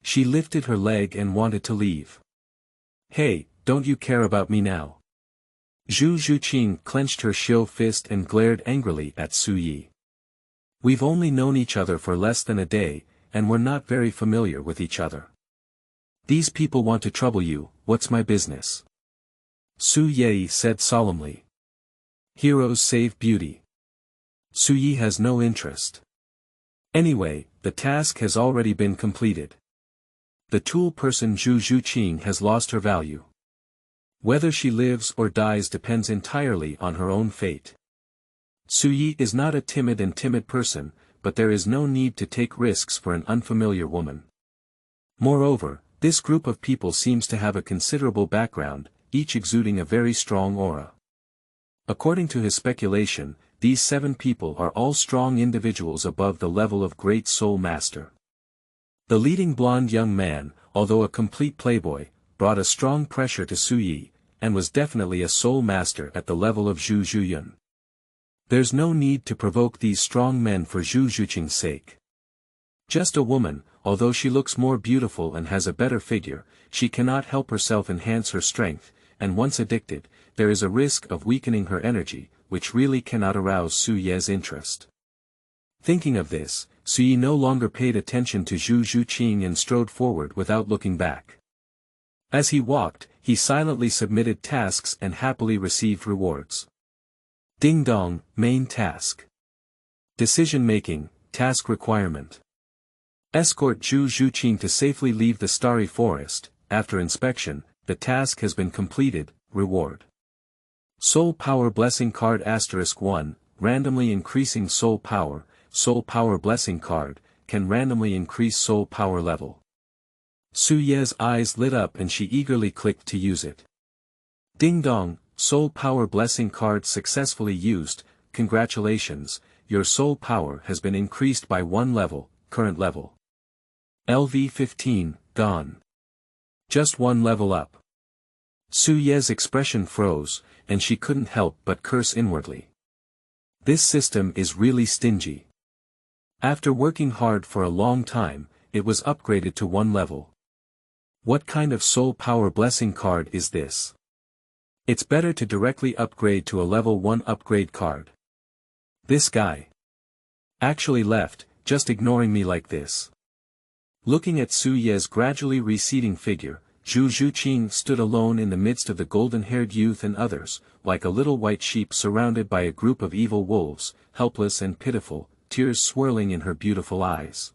She lifted her leg and wanted to leave. "Hey, don't you care about me now?" Zhu Zhuqing clenched her shio fist and glared angrily at Su Yi. "We've only known each other for less than a day, and we're not very familiar with each other. These people want to trouble you, what's my business?" Su Yi said solemnly. "Heroes save beauty. Su Yi has no interest. Anyway, the task has already been completed. The tool person Zhu Zhuqing has lost her value. Whether she lives or dies depends entirely on her own fate. Su Yi is not a timid person, but there is no need to take risks for an unfamiliar woman. Moreover, this group of people seems to have a considerable background, each exuding a very strong aura. According to his speculation, these 7 people are all strong individuals above the level of Great Soul Master. The leading blonde young man, although a complete playboy, brought a strong pressure to Su Yi, and was definitely a soul master at the level of Zhu Zhuyun. There's no need to provoke these strong men for Zhu Zhuqing's sake. Just a woman, although she looks more beautiful and has a better figure, she cannot help herself enhance her strength, and once addicted, there is a risk of weakening her energy, which really cannot arouse Su Ye's interest. Thinking of this, Su Yi no longer paid attention to Zhu Zhuqing and strode forward without looking back. As he walked, he silently submitted tasks and happily received rewards. Ding dong, main task. Decision-making, task requirement. Escort Zhu Zhuqing to safely leave the starry forest. After inspection, the task has been completed, reward. Soul Power Blessing Card *1, randomly increasing soul power blessing card, can randomly increase soul power level. Su Ye's eyes lit up and she eagerly clicked to use it. Ding dong, soul power blessing card successfully used, congratulations, your soul power has been increased by 1 level, current level. LV15, gone. Just 1 level up. Su Ye's expression froze, and she couldn't help but curse inwardly. This system is really stingy. After working hard for a long time, it was upgraded to 1 level. What kind of soul power blessing card is this? It's better to directly upgrade to a level 1 upgrade card. This guy actually left, just ignoring me like this. Looking at Su Ye's gradually receding figure, Zhu Zhuqing stood alone in the midst of the golden-haired youth and others, like a little white sheep surrounded by a group of evil wolves, helpless and pitiful, tears swirling in her beautiful eyes.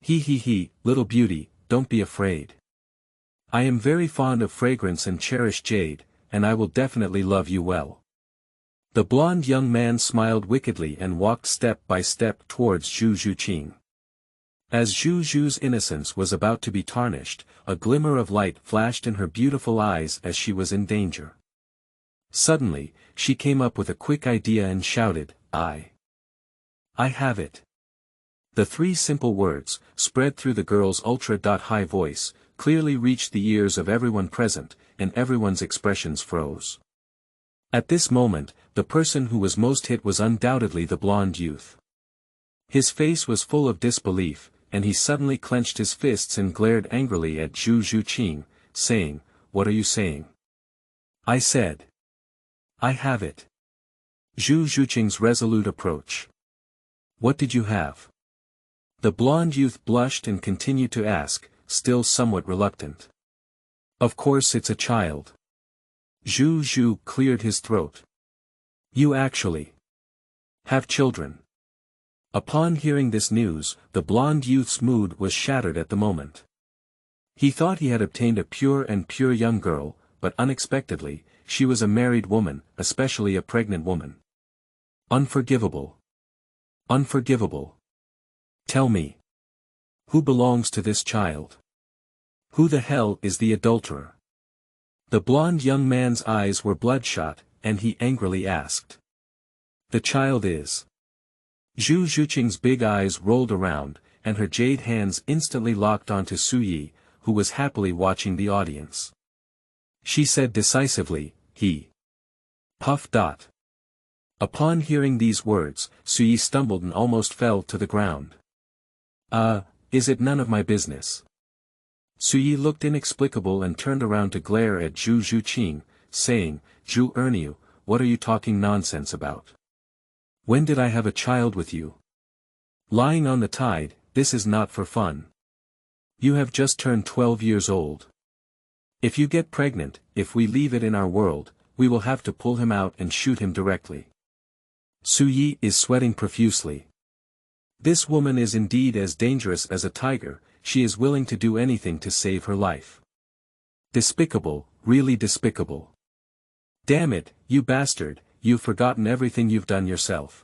He, little beauty, don't be afraid. I am very fond of fragrance and cherish jade, and I will definitely love you well. The blonde young man smiled wickedly and walked step by step towards Zhu Zhuqing. As Zhu Zhu's innocence was about to be tarnished, a glimmer of light flashed in her beautiful eyes as she was in danger. Suddenly, she came up with a quick idea and shouted, I have it. The three simple words, spread through the girl's ultra-high voice, clearly reached the ears of everyone present, and everyone's expressions froze. At this moment, the person who was most hit was undoubtedly the blonde youth. His face was full of disbelief, and he suddenly clenched his fists and glared angrily at Zhu Zhuqing, saying, "What are you saying?" I said, "I have it." Zhu Zhuqing's resolute approach. "What did you have?" The blonde youth blushed and continued to ask, still somewhat reluctant. "Of course it's a child." Zhu Zhu cleared his throat. "You actually have children." Upon hearing this news, the blonde youth's mood was shattered at the moment. He thought he had obtained a pure young girl, but unexpectedly, she was a married woman, especially a pregnant woman. Unforgivable. Unforgivable. Tell me. Who belongs to this child? Who the hell is the adulterer? The blonde young man's eyes were bloodshot, and he angrily asked. The child is. Zhu Zhuqing's big eyes rolled around, and her jade hands instantly locked onto Su Yi, who was happily watching the audience. She said decisively, he. Puff. Upon hearing these words, Su Yi stumbled and almost fell to the ground. Is it none of my business? Su Yi looked inexplicable and turned around to glare at Zhu Zhuqing, saying, Zhu Erniu, what are you talking nonsense about? When did I have a child with you? Lying on the tide, this is not for fun. You have just turned 12 years old. If you get pregnant, if we leave it in our world, we will have to pull him out and shoot him directly. Su Yi is sweating profusely. This woman is indeed as dangerous as a tiger, she is willing to do anything to save her life. Despicable, really despicable. Damn it, you bastard, you've forgotten everything you've done yourself.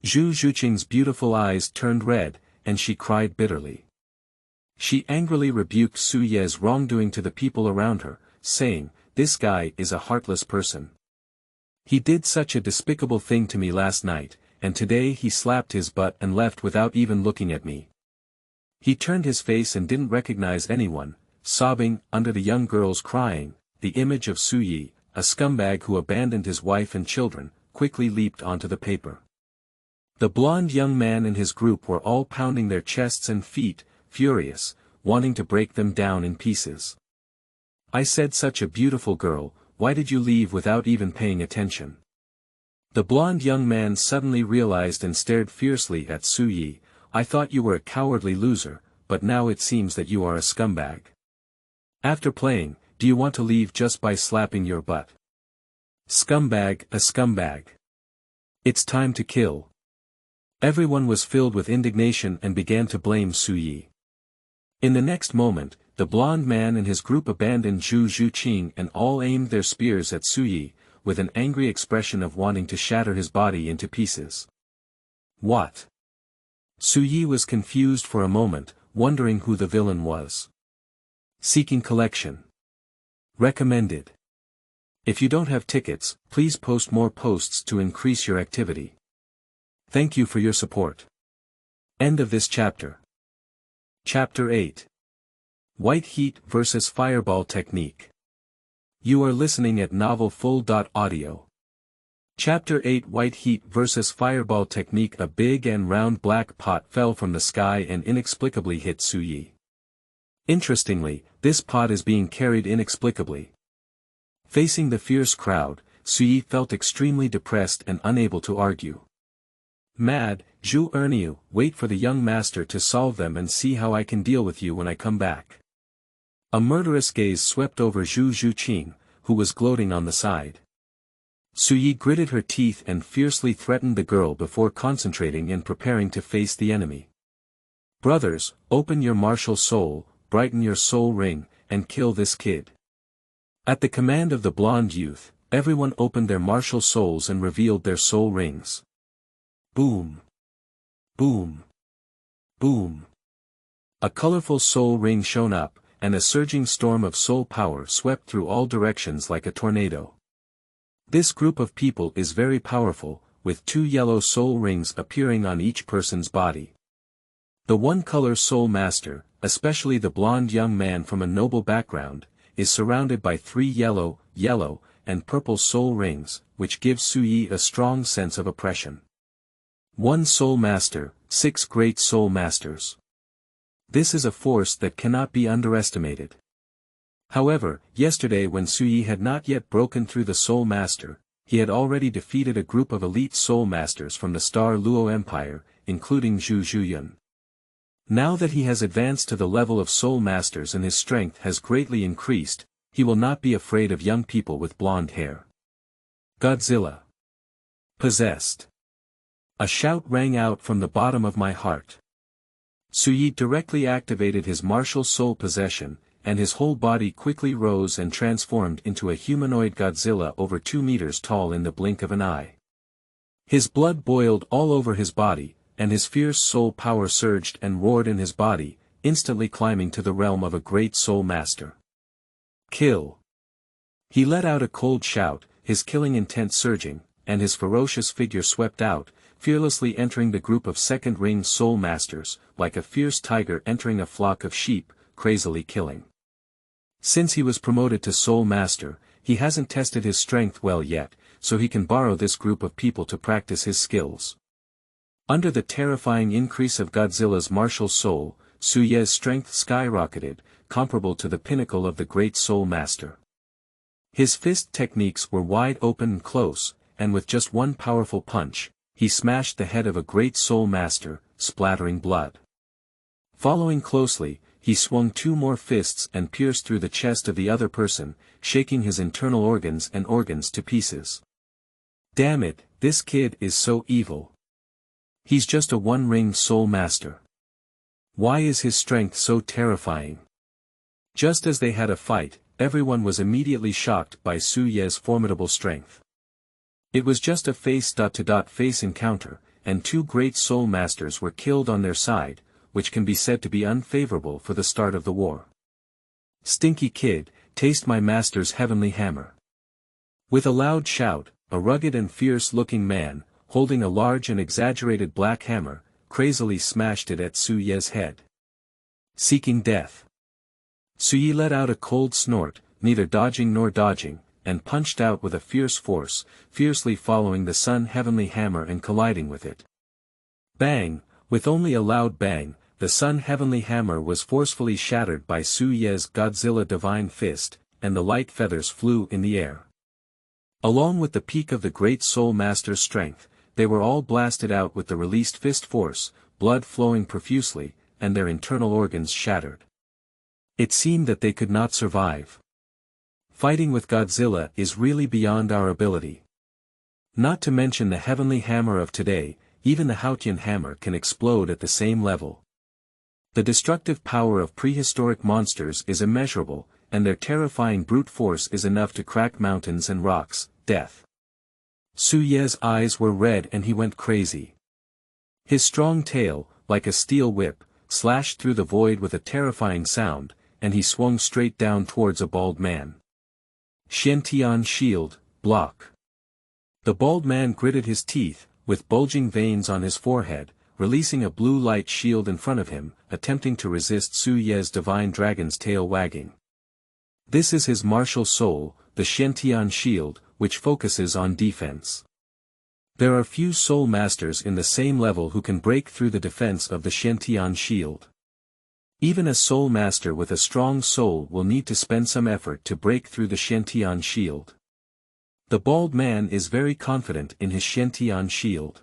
Zhu Zhuqing's beautiful eyes turned red, and she cried bitterly. She angrily rebuked Su Ye's wrongdoing to the people around her, saying, this guy is a heartless person. He did such a despicable thing to me last night, and today he slapped his butt and left without even looking at me. He turned his face and didn't recognize anyone, sobbing, under the young girl's crying, the image of Su Yi, a scumbag who abandoned his wife and children, quickly leaped onto the paper. The blonde young man and his group were all pounding their chests and feet, furious, wanting to break them down in pieces. I said such a beautiful girl, why did you leave without even paying attention? The blonde young man suddenly realized and stared fiercely at Su Yi, I thought you were a cowardly loser, but now it seems that you are a scumbag. After playing, do you want to leave just by slapping your butt? Scumbag, a scumbag. It's time to kill. Everyone was filled with indignation and began to blame Su Yi. In the next moment, the blonde man and his group abandoned Zhu Zhuqing and all aimed their spears at Su Yi, with an angry expression of wanting to shatter his body into pieces. What? Su Yi was confused for a moment, wondering who the villain was. Seeking collection. Recommended. If you don't have tickets, please post more posts to increase your activity. Thank you for your support. End of this chapter. Chapter 8. White Heat vs. Fireball Technique. You are listening at novelfull.audio. Chapter 8 White Heat vs. Fireball Technique. A big and round black pot fell from the sky and inexplicably hit Su Yi. Interestingly, this pot is being carried inexplicably. Facing the fierce crowd, Su Yi felt extremely depressed and unable to argue. Mad, Zhu Erniu, wait for the young master to solve them and see how I can deal with you when I come back. A murderous gaze swept over Zhu Zhuqing, who was gloating on the side. Su Yi gritted her teeth and fiercely threatened the girl before concentrating and preparing to face the enemy. Brothers, open your martial soul, brighten your soul ring, and kill this kid. At the command of the blonde youth, everyone opened their martial souls and revealed their soul rings. Boom. Boom. Boom. A colorful soul ring shone up, and a surging storm of soul power swept through all directions like a tornado. This group of people is very powerful, with 2 yellow soul rings appearing on each person's body. The one-color soul master, especially the blonde young man from a noble background, is surrounded by 3 yellow, and purple soul rings, which gives Suyi a strong sense of oppression. 1 soul master, 6 great soul masters. This is a force that cannot be underestimated. However, yesterday when Suyi had not yet broken through the soul master, he had already defeated a group of elite soul masters from the Star Luo Empire, including Zhu Zhuyun. Now that he has advanced to the level of soul masters and his strength has greatly increased, he will not be afraid of young people with blonde hair. Godzilla. Possessed. A shout rang out from the bottom of my heart. Suyi directly activated his martial soul possession, and his whole body quickly rose and transformed into a humanoid Godzilla over 2 meters tall in the blink of an eye. His blood boiled all over his body, and his fierce soul power surged and roared in his body, instantly climbing to the realm of a great soul master. Kill! He let out a cold shout, his killing intent surging, and his ferocious figure swept out, fearlessly entering the group of second-ring soul masters, like a fierce tiger entering a flock of sheep, crazily killing. Since he was promoted to soul master, he hasn't tested his strength well yet, so he can borrow this group of people to practice his skills. Under the terrifying increase of Godzilla's martial soul, Suyi's strength skyrocketed, comparable to the pinnacle of the great soul master. His fist techniques were wide open and close, and with just one powerful punch, he smashed the head of a great soul master, splattering blood. Following closely, he swung 2 more fists and pierced through the chest of the other person, shaking his internal organs to pieces. Damn it, this kid is so evil. He's just a one-ring soul master. Why is his strength so terrifying? Just as they had a fight, everyone was immediately shocked by Suyi's formidable strength. It was just a face-to-face encounter, and 2 great soul masters were killed on their side, which can be said to be unfavorable for the start of the war. Stinky kid, taste my master's heavenly hammer. With a loud shout, a rugged and fierce-looking man, holding a large and exaggerated black hammer, crazily smashed it at Suyi's head. Seeking death. Suyi let out a cold snort, neither dodging nor dodging, and punched out with a fierce force, fiercely following the sun heavenly hammer and colliding with it. Bang! With only a loud bang, the sun heavenly hammer was forcefully shattered by Suyi's Godzilla divine fist, and the light feathers flew in the air. Along with the peak of the great soul master's strength, they were all blasted out with the released fist force, blood flowing profusely, and their internal organs shattered. It seemed that they could not survive. Fighting with Godzilla is really beyond our ability. Not to mention the heavenly hammer of today, even the Haotian hammer can explode at the same level. The destructive power of prehistoric monsters is immeasurable, and their terrifying brute force is enough to crack mountains and rocks. Death. Suyi's eyes were red and he went crazy. His strong tail, like a steel whip, slashed through the void with a terrifying sound, and he swung straight down towards a bald man. Xiantian shield, block. The bald man gritted his teeth, with bulging veins on his forehead, releasing a blue light shield in front of him, attempting to resist Suyi's divine dragon's tail wagging. This is his martial soul, the Xiantian shield, which focuses on defense. There are few soul masters in the same level who can break through the defense of the Xiantian shield. Even a soul master with a strong soul will need to spend some effort to break through the Xiantian shield. The bald man is very confident in his Xiantian shield.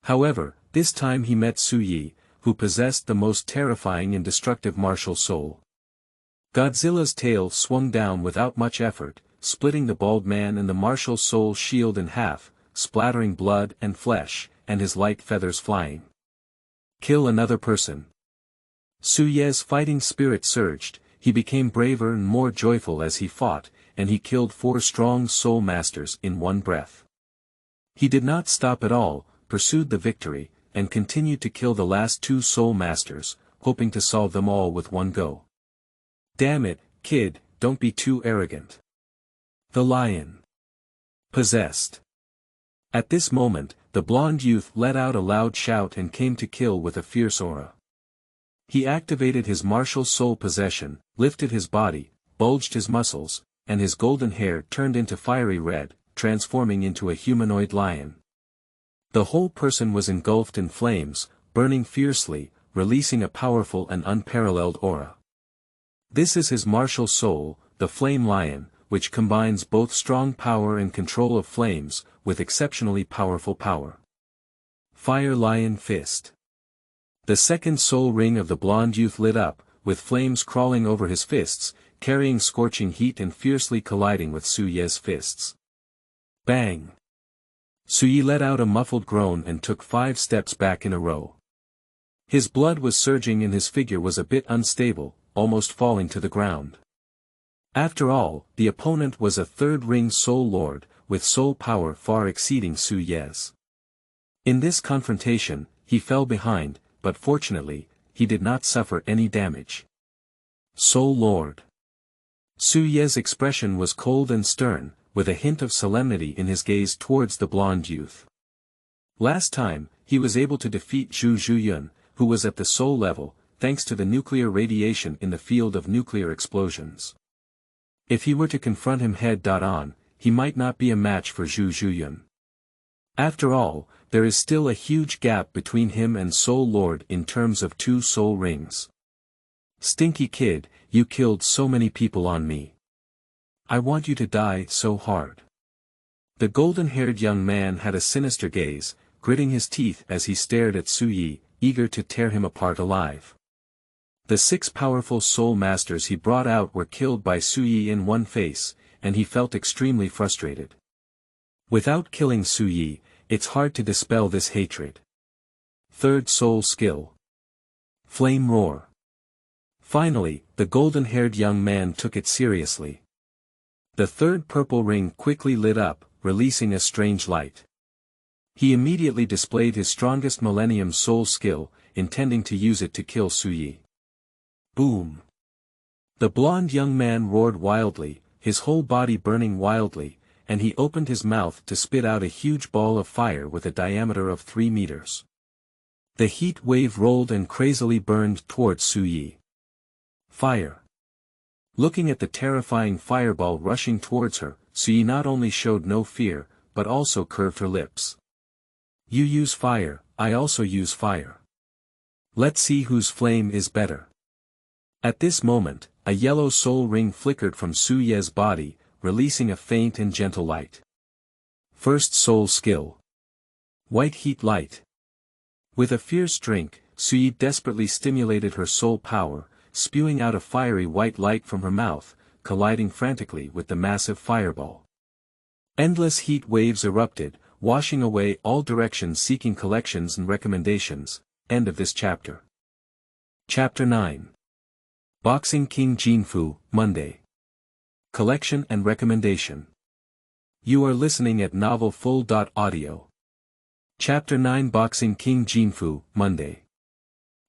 However, this time he met Suyi, who possessed the most terrifying and destructive martial soul. Godzilla's tail swung down without much effort, splitting the bald man and the martial soul shield in half, splattering blood and flesh, and his light feathers flying. Kill another person. Suyi's fighting spirit surged, he became braver and more joyful as he fought, and he killed 4 strong soul masters in one breath. He did not stop at all, pursued the victory, and continued to kill the last 2 soul masters, hoping to solve them all with one go. Damn it, kid, don't be too arrogant. The lion. Possessed. At this moment, the blonde youth let out a loud shout and came to kill with a fierce aura. He activated his martial soul possession, lifted his body, bulged his muscles, and his golden hair turned into fiery red, transforming into a humanoid lion. The whole person was engulfed in flames, burning fiercely, releasing a powerful and unparalleled aura. This is his martial soul, the flame lion, which combines both strong power and control of flames, with exceptionally powerful power. Fire Lion Fist. The second soul ring of the blonde youth lit up, with flames crawling over his fists, carrying scorching heat and fiercely colliding with Su Ye's fists. Bang! Su Ye let out a muffled groan and took 5 steps back in a row. His blood was surging and his figure was a bit unstable, almost falling to the ground. After all, the opponent was a third-ring soul lord, with soul power far exceeding Su Ye's. In this confrontation, he fell behind, but fortunately, he did not suffer any damage. Soul Lord. Su Ye's expression was cold and stern, with a hint of solemnity in his gaze towards the blonde youth. Last time, he was able to defeat Zhu Zhuyun, who was at the soul level, thanks to the nuclear radiation in the field of nuclear explosions. If he were to confront him head-on, he might not be a match for Zhu Zhuyun. After all, there is still a huge gap between him and Soul Lord in terms of 2 soul rings. Stinky kid, you killed so many people on me. I want you to die so hard. The golden-haired young man had a sinister gaze, gritting his teeth as he stared at Su Ye, eager to tear him apart alive. The 6 powerful soul masters he brought out were killed by Su Ye in one face, and he felt extremely frustrated. Without killing Su Ye, it's hard to dispel this hatred. Third soul skill. Flame Roar. Finally, the golden-haired young man took it seriously. The third purple ring quickly lit up, releasing a strange light. He immediately displayed his strongest Millennium Soul skill, intending to use it to kill Su Ye. Boom! The blonde young man roared wildly, his whole body burning wildly, and he opened his mouth to spit out a huge ball of fire with a diameter of 3 meters. The heat wave rolled and crazily burned towards Su Ye. Fire! Looking at the terrifying fireball rushing towards her, Su Ye not only showed no fear, but also curved her lips. You use fire, I also use fire. Let's see whose flame is better. At this moment, a yellow soul ring flickered from Su Ye's body, releasing a faint and gentle light. First soul skill. White heat light. With a fierce drink, Su Ye desperately stimulated her soul power, spewing out a fiery white light from her mouth, colliding frantically with the massive fireball. Endless heat waves erupted, washing away all directions seeking collections and recommendations. End of this chapter. Chapter 9. Boxing King Jinfu, Monday. Collection and recommendation. You are listening at novelfull.audio. Chapter 9 Boxing King Jinfu, Monday.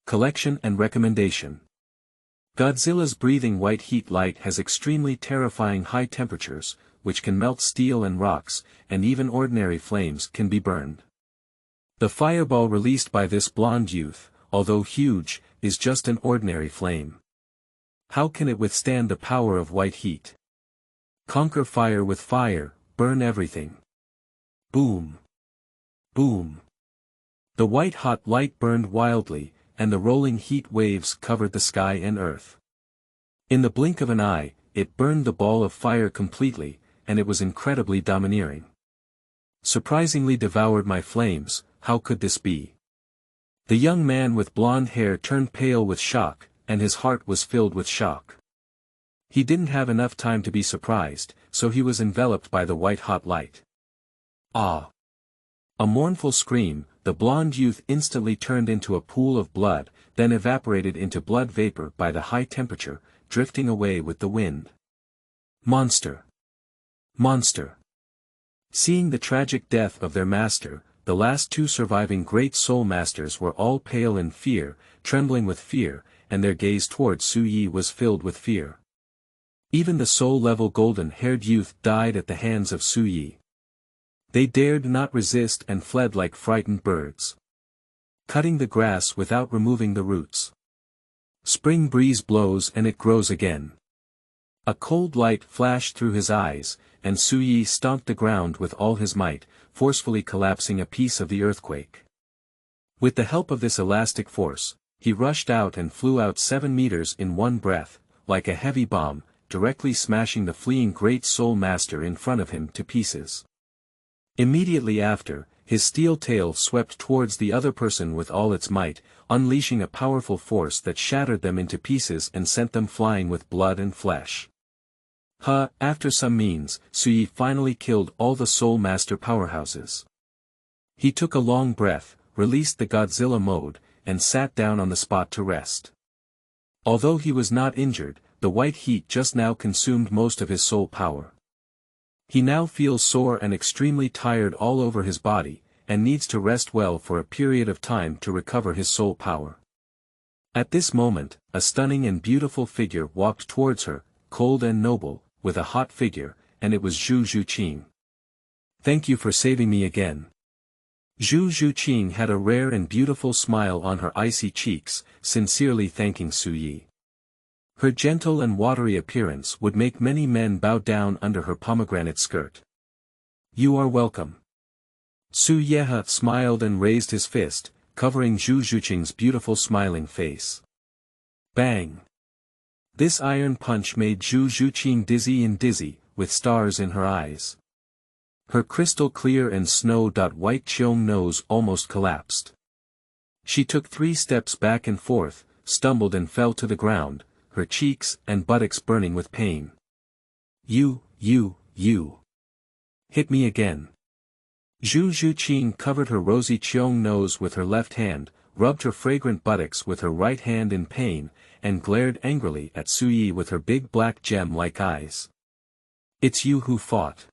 Collection and recommendation. Godzilla's breathing white heat light has extremely terrifying high temperatures, which can melt steel and rocks, and even ordinary flames can be burned. The fireball released by this blonde youth, although huge, is just an ordinary flame. How can it withstand the power of white heat? Conquer fire with fire, burn everything. Boom! Boom! The white-hot light burned wildly, and the rolling heat waves covered the sky and earth. In the blink of an eye, it burned the ball of fire completely, and it was incredibly domineering. Surprisingly devoured my flames, how could this be? The young man with blonde hair turned pale with shock, and his heart was filled with shock. He didn't have enough time to be surprised, so he was enveloped by the white-hot light. Ah! A mournful scream, the blonde youth instantly turned into a pool of blood, then evaporated into blood vapor by the high temperature, drifting away with the wind. Monster! Monster! Seeing the tragic death of their master, the last two surviving great soul masters were all pale in fear, trembling with fear, and their gaze towards Su Yi was filled with fear. Even the soul-level golden-haired youth died at the hands of Su Yi. They dared not resist and fled like frightened birds, cutting the grass without removing the roots. Spring breeze blows and it grows again. A cold light flashed through his eyes, and Su Yi stomped the ground with all his might, forcefully collapsing a piece of the earthquake. With the help of this elastic force, he rushed out and flew out 7 meters in one breath, like a heavy bomb, directly smashing the fleeing great soul master in front of him to pieces. Immediately after, his steel tail swept towards the other person with all its might, unleashing a powerful force that shattered them into pieces and sent them flying with blood and flesh. After some means, Su Yi finally killed all the Soul Master powerhouses. He took a long breath, released the Godzilla mode, and sat down on the spot to rest. Although he was not injured, the white heat just now consumed most of his soul power. He now feels sore and extremely tired all over his body, and needs to rest well for a period of time to recover his soul power. At this moment, a stunning and beautiful figure walked towards her, cold and noble, with a hot figure, and it was Zhu Zhuqing. "Thank you for saving me again." Zhu Zhuqing had a rare and beautiful smile on her icy cheeks, sincerely thanking Su Yi. Her gentle and watery appearance would make many men bow down under her pomegranate skirt. "You are welcome." Su Yeha smiled and raised his fist, covering Zhu Zhuqing's beautiful smiling face. Bang! This iron punch made Zhu Zhuqing dizzy, with stars in her eyes. Her crystal-clear and snow-white Cheong nose almost collapsed. She took 3 steps back and forth, stumbled and fell to the ground, her cheeks and buttocks burning with pain. You. Hit me again." Zhu Zhuqing covered her rosy Cheong nose with her left hand, rubbed her fragrant buttocks with her right hand in pain, and glared angrily at Su Yi with her big black gem-like eyes. "It's you who fought."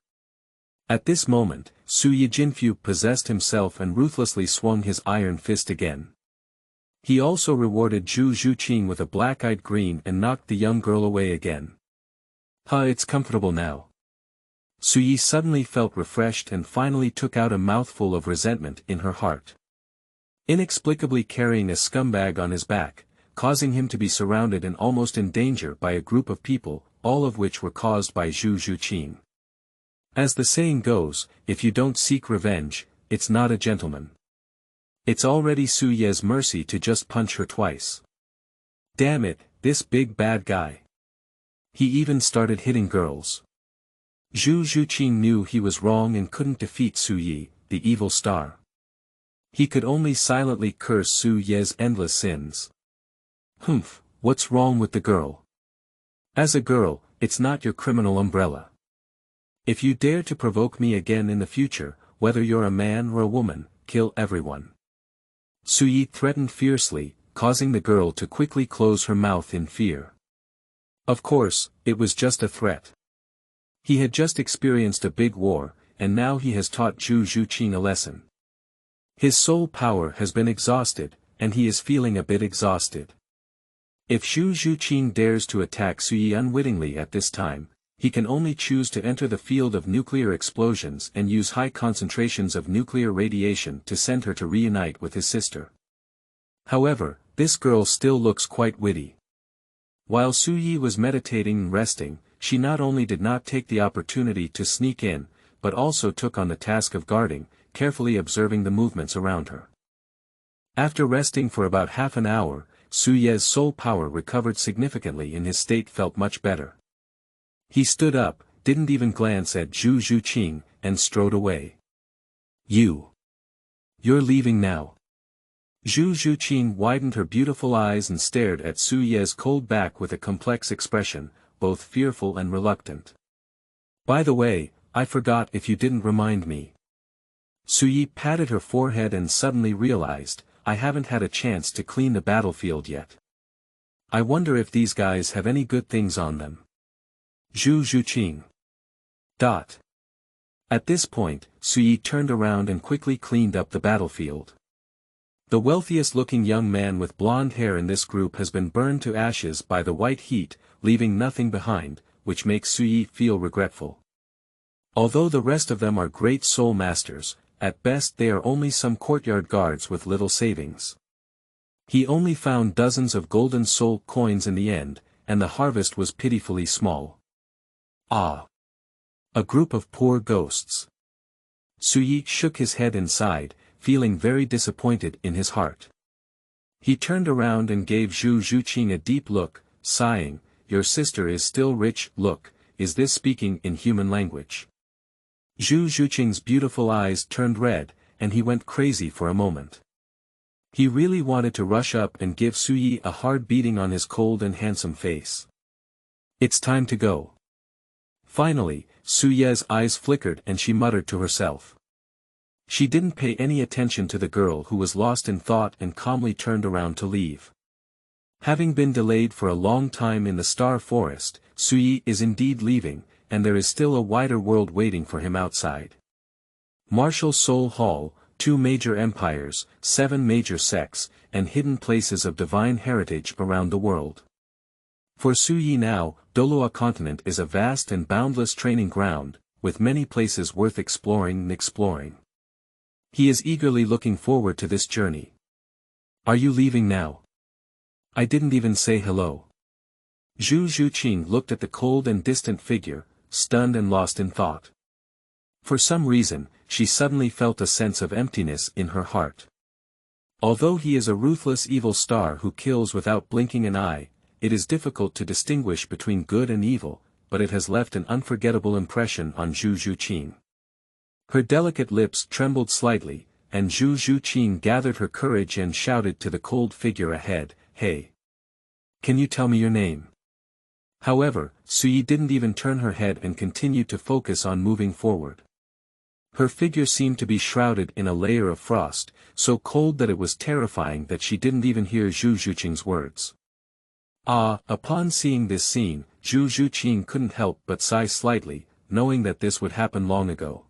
At this moment, Su Yi Jinfu possessed himself and ruthlessly swung his iron fist again. He also rewarded Zhu Zhuqing with a black-eyed grin and knocked the young girl away again. It's comfortable now." Su Yi suddenly felt refreshed and finally took out a mouthful of resentment in her heart. Inexplicably carrying a scumbag on his back, causing him to be surrounded and almost in danger by a group of people, all of which were caused by Zhu Zhuqing. As the saying goes, if you don't seek revenge, it's not a gentleman. It's already Su Ye's mercy to just punch her twice. Damn it, this big bad guy. He even started hitting girls. Zhu Zhuqing knew he was wrong and couldn't defeat Su Yi, the evil star. He could only silently curse Su Ye's endless sins. What's wrong with the girl? As a girl, it's not your criminal umbrella. If you dare to provoke me again in the future, whether you're a man or a woman, kill everyone. Su Yi threatened fiercely, causing the girl to quickly close her mouth in fear. Of course, it was just a threat. He had just experienced a big war, and now he has taught Zhu Zhuqing a lesson. His soul power has been exhausted, and he is feeling a bit exhausted. If Zhu Zhuqing dares to attack Su Yi unwittingly at this time, he can only choose to enter the field of nuclear explosions and use high concentrations of nuclear radiation to send her to reunite with his sister. However, this girl still looks quite witty. While Su Yi was meditating and resting, she not only did not take the opportunity to sneak in, but also took on the task of guarding, carefully observing the movements around her. After resting for about half an hour, Su Ye's soul power recovered significantly and his state felt much better. He stood up, didn't even glance at Zhu Zhuqing, and strode away. You're leaving now. Zhu Zhuqing widened her beautiful eyes and stared at Su Ye's cold back with a complex expression, both fearful and reluctant. By the way, I forgot if you didn't remind me. Su Yi patted her forehead and suddenly realized, I haven't had a chance to clean the battlefield yet. I wonder if these guys have any good things on them. Zhu Zhuqing. At this point, Suyi turned around and quickly cleaned up the battlefield. The wealthiest-looking young man with blonde hair in this group has been burned to ashes by the white heat, leaving nothing behind, which makes Suyi feel regretful. Although the rest of them are great soul masters, at best they are only some courtyard guards with little savings. He only found dozens of golden soul coins in the end, and the harvest was pitifully small. Ah! A group of poor ghosts. Suyi shook his head and sighed, feeling very disappointed in his heart. He turned around and gave Zhu Zhuqing a deep look, sighing, "Your sister is still rich, look, is this speaking in human language?" Zhu Zhuqing's beautiful eyes turned red, and he went crazy for a moment. He really wanted to rush up and give Suyi a hard beating on his cold and handsome face. "It's time to go." Finally, Suye's eyes flickered and she muttered to herself. She didn't pay any attention to the girl who was lost in thought and calmly turned around to leave. Having been delayed for a long time in the Star Forest, Suyi is indeed leaving, and there is still a wider world waiting for him outside. Martial Soul Hall, 2 major empires, 7 major sects, and hidden places of divine heritage around the world. For Suyi now, Douluo Continent is a vast and boundless training ground, with many places worth exploring and exploring. He is eagerly looking forward to this journey. "Are you leaving now? I didn't even say hello." Zhu Zhuqing looked at the cold and distant figure, stunned and lost in thought. For some reason, she suddenly felt a sense of emptiness in her heart. Although he is a ruthless evil star who kills without blinking an eye, it is difficult to distinguish between good and evil, but it has left an unforgettable impression on Zhu Zhuqing. Her delicate lips trembled slightly, and Zhu Zhuqing gathered her courage and shouted to the cold figure ahead, "Hey! Can you tell me your name?" However, Suyi didn't even turn her head and continued to focus on moving forward. Her figure seemed to be shrouded in a layer of frost, so cold that it was terrifying that she didn't even hear Zhu Zhuqing's words. Upon seeing this scene, Zhu Zhuqing couldn't help but sigh slightly, knowing that this would happen long ago.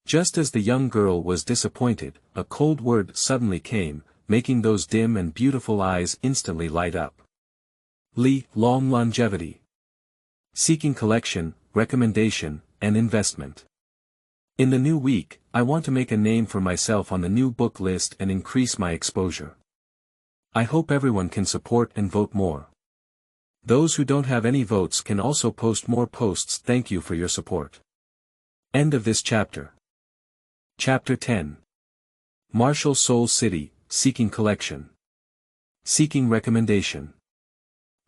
Just as the young girl was disappointed, a cold word suddenly came, making those dim and beautiful eyes instantly light up. Long longevity. Seeking collection, recommendation, and investment. In the new week, I want to make a name for myself on the new book list and increase my exposure. I hope everyone can support and vote more. Those who don't have any votes can also post more posts. Thank you for your support. End of this chapter. Chapter 10. Martial Soul City, Seeking Collection. Seeking Recommendation.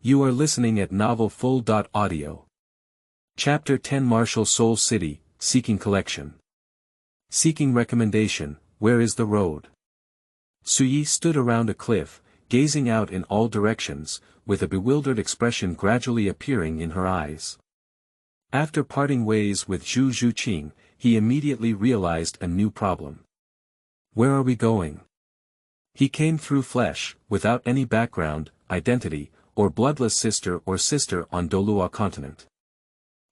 You are listening at novelfull.audio. Chapter 10 Martial Soul City, Seeking Collection. Seeking Recommendation, Where is the road? Suyi stood around a cliff, gazing out in all directions, with a bewildered expression gradually appearing in her eyes. After parting ways with Zhu Zhuqing, he immediately realized a new problem. Where are we going? He came through flesh, without any background, identity, or bloodless sister on Douluo Continent.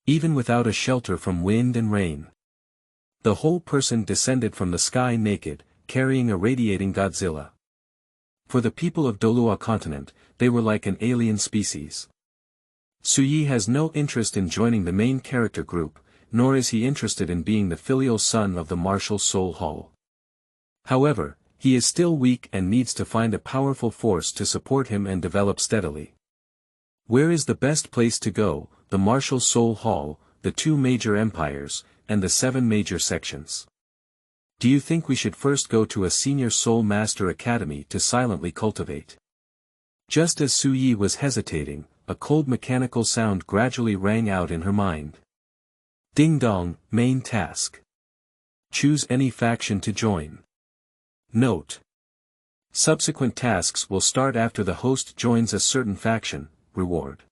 Even without a shelter from wind and rain. The whole person descended from the sky naked, carrying a radiating Godzilla. For the people of Douluo Continent, they were like an alien species. Suyi has no interest in joining the main character group, nor is he interested in being the filial son of the Martial Soul Hall. However, he is still weak and needs to find a powerful force to support him and develop steadily. Where is the best place to go? The Martial Soul Hall, the 2 major empires, and the 7 major sections. Do you think we should first go to a senior soul master academy to silently cultivate? Just as Suyi was hesitating, a cold mechanical sound gradually rang out in her mind. Ding dong, main task. Choose any faction to join. Note. Subsequent tasks will start after the host joins a certain faction. Reward.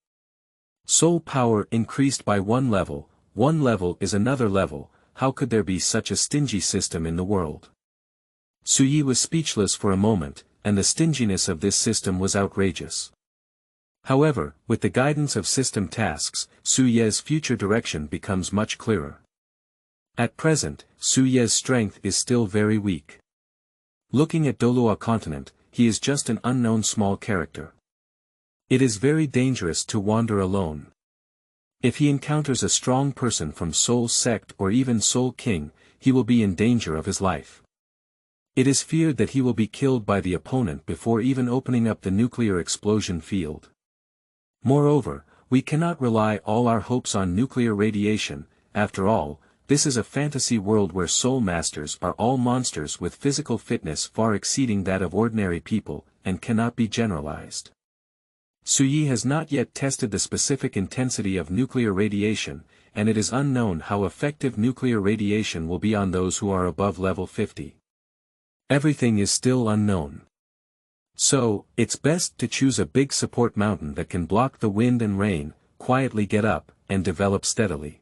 Soul power increased by 1 level. 1 level is another level. How could there be such a stingy system in the world? Suyi was speechless for a moment, and the stinginess of this system was outrageous. However, with the guidance of system tasks, Suye's future direction becomes much clearer. At present, Su Ye's strength is still very weak. Looking at Douluo Continent, he is just an unknown small character. It is very dangerous to wander alone. If he encounters a strong person from Soul Sect or even Soul King, he will be in danger of his life. It is feared that he will be killed by the opponent before even opening up the nuclear explosion field. Moreover, we cannot rely all our hopes on nuclear radiation. After all, this is a fantasy world where soul masters are all monsters with physical fitness far exceeding that of ordinary people, and cannot be generalized. Su Yi has not yet tested the specific intensity of nuclear radiation, and it is unknown how effective nuclear radiation will be on those who are above level 50. Everything is still unknown. So, it's best to choose a big support mountain that can block the wind and rain, quietly get up, and develop steadily.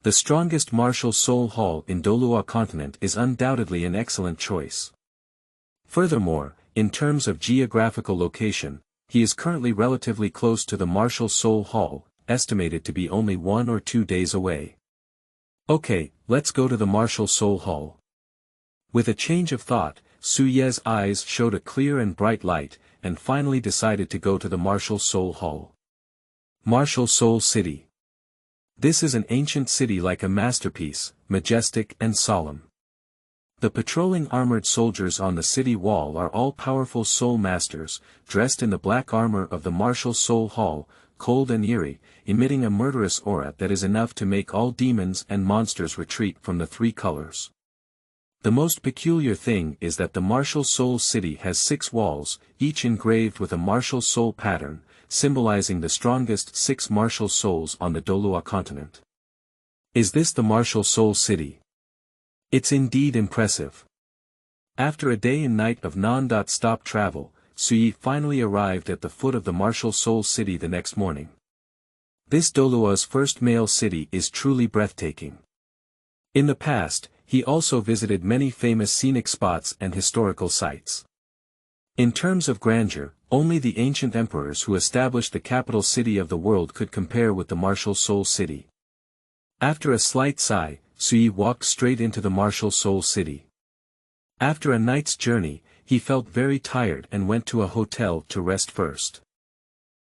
The strongest martial soul hall in Douluo Continent is undoubtedly an excellent choice. Furthermore, in terms of geographical location, he is currently relatively close to the martial soul hall, estimated to be only 1 or 2 days away. Okay, let's go to the martial soul hall. With a change of thought, Su Ye's eyes showed a clear and bright light, and finally decided to go to the martial soul hall. Martial Soul City. This is an ancient city like a masterpiece, majestic and solemn. The patrolling armored soldiers on the city wall are all powerful soul masters, dressed in the black armor of the martial soul hall, cold and eerie, emitting a murderous aura that is enough to make all demons and monsters retreat from the 3 colors. The most peculiar thing is that the martial soul city has 6 walls, each engraved with a martial soul pattern, symbolizing the strongest 6 martial souls on the Douluo Continent. Is this the martial soul city? It's indeed impressive. After a day and night of non-stop travel, Su Yi finally arrived at the foot of the martial soul city the next morning. This Douluo's first male city is truly breathtaking. In the past, he also visited many famous scenic spots and historical sites. In terms of grandeur, only the ancient emperors who established the capital city of the world could compare with the martial soul city. After a slight sigh, Su Yi walked straight into the martial soul city. After a night's journey, he felt very tired and went to a hotel to rest first.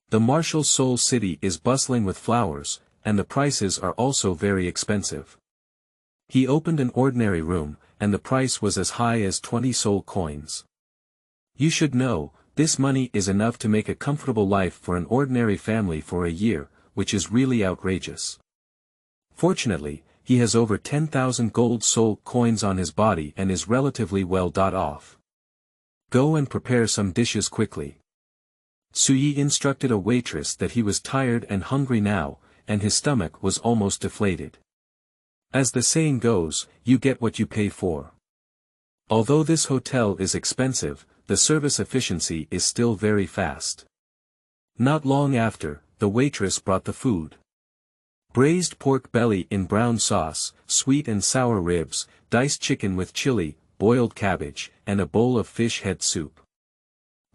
The martial soul city is bustling with flowers, and the prices are also very expensive. He opened an ordinary room, and the price was as high as 20 soul coins. You should know, this money is enough to make a comfortable life for an ordinary family for a year, which is really outrageous. Fortunately, he has over 10,000 gold soul coins on his body and is relatively well off. Go and prepare some dishes quickly. Su Yi instructed a waitress that he was tired and hungry now, and his stomach was almost deflated. As the saying goes, you get what you pay for. Although this hotel is expensive, the service efficiency is still very fast. Not long after, the waitress brought the food. Braised pork belly in brown sauce, sweet and sour ribs, diced chicken with chili, boiled cabbage, and a bowl of fish head soup.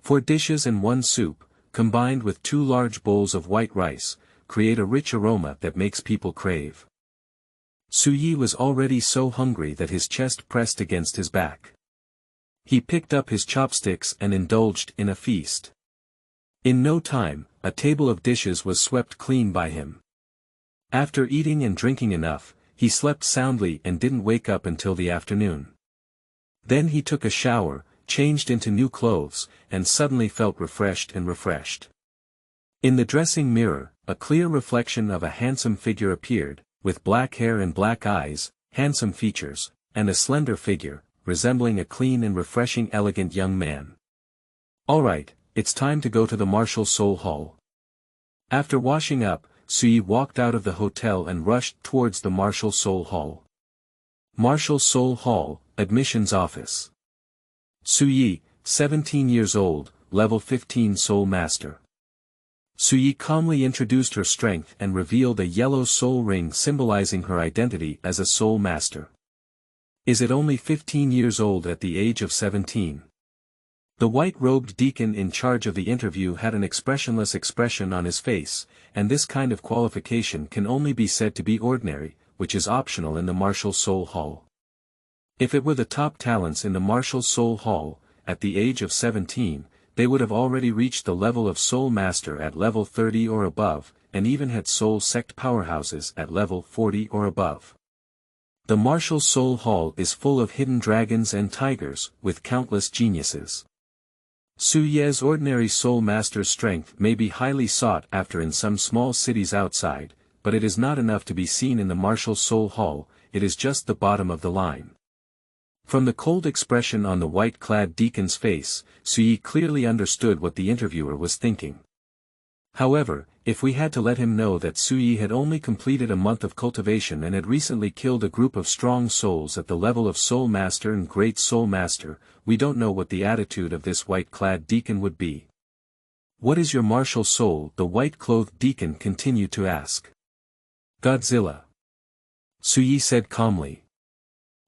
4 dishes and 1 soup, combined with 2 large bowls of white rice, create a rich aroma that makes people crave. Su Yi was already so hungry that his chest pressed against his back. He picked up his chopsticks and indulged in a feast. In no time, a table of dishes was swept clean by him. After eating and drinking enough, he slept soundly and didn't wake up until the afternoon. Then he took a shower, changed into new clothes, and suddenly felt refreshed. In the dressing mirror, a clear reflection of a handsome figure appeared, with black hair and black eyes, handsome features, and a slender figure, resembling a clean and refreshing elegant young man. Alright, it's time to go to the martial soul hall. After washing up, Su Yi walked out of the hotel and rushed towards the martial soul hall. Martial Soul Hall, Admissions Office. Su Yi, 17 years old, level 15 Soul Master. Su Yi calmly introduced her strength and revealed a yellow soul ring symbolizing her identity as a Soul Master. Is it only 15 years old at the age of 17? The white-robed deacon in charge of the interview had an expressionless expression on his face, and this kind of qualification can only be said to be ordinary, which is optional in the Martial Soul Hall. If it were the top talents in the Martial Soul Hall, at the age of 17, they would have already reached the level of Soul Master at level 30 or above, and even had Soul Sect powerhouses at level 40 or above. The Martial Soul Hall is full of hidden dragons and tigers, with countless geniuses. Su Ye's ordinary Soul Master's strength may be highly sought after in some small cities outside, but it is not enough to be seen in the Martial Soul Hall, it is just the bottom of the line. From the cold expression on the white-clad deacon's face, Su Yi clearly understood what the interviewer was thinking. However, if we had to let him know that Su Yi had only completed a month of cultivation and had recently killed a group of strong souls at the level of Soul Master and Great Soul Master, we don't know what the attitude of this white-clad deacon would be. "What is your martial soul?" the white-clothed deacon continued to ask. "Godzilla," Su Yi said calmly.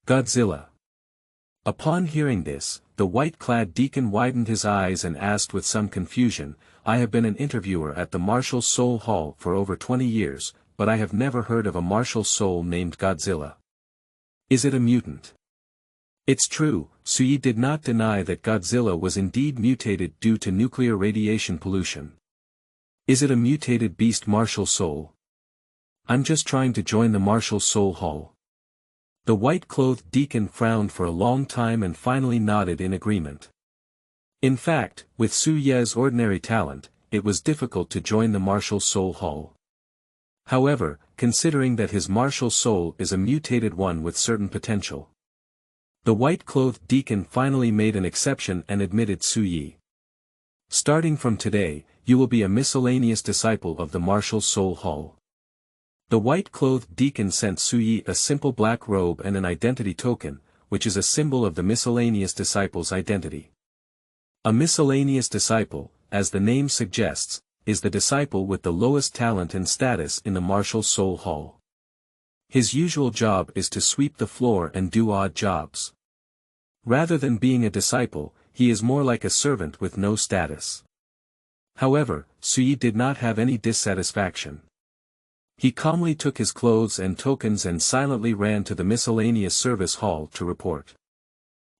"Godzilla." Upon hearing this, the white-clad deacon widened his eyes and asked with some confusion, "I have been an interviewer at the Martial Soul Hall for over 20 years, but I have never heard of a martial soul named Godzilla. Is it a mutant?" It's true, Su Yi did not deny that Godzilla was indeed mutated due to nuclear radiation pollution. "Is it a mutated beast martial soul?" "I'm just trying to join the Martial Soul Hall." The white-clothed deacon frowned for a long time and finally nodded in agreement. In fact, with Su Ye's ordinary talent, it was difficult to join the Martial Soul Hall. However, considering that his martial soul is a mutated one with certain potential, the white-clothed deacon finally made an exception and admitted Su Yi. "Starting from today, you will be a miscellaneous disciple of the Martial Soul Hall." The white-clothed deacon sent Su Yi a simple black robe and an identity token, which is a symbol of the miscellaneous disciple's identity. A miscellaneous disciple, as the name suggests, is the disciple with the lowest talent and status in the Martial Soul Hall. His usual job is to sweep the floor and do odd jobs. Rather than being a disciple, he is more like a servant with no status. However, Su Yi did not have any dissatisfaction. He calmly took his clothes and tokens and silently ran to the miscellaneous service hall to report.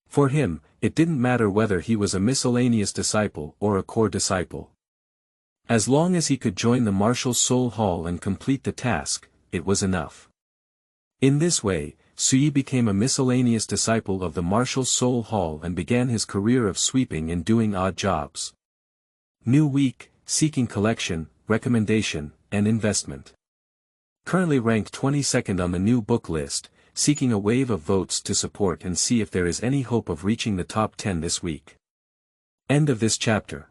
For him, it didn't matter whether he was a miscellaneous disciple or a core disciple. As long as he could join the Martial Soul Hall and complete the task, it was enough. In this way, Su Yi became a miscellaneous disciple of the Martial Soul Hall and began his career of sweeping and doing odd jobs. New week, seeking collection, recommendation, and investment. Currently ranked 22nd on the new book list, seeking a wave of votes to support and see if there is any hope of reaching the top 10 this week. End of this chapter.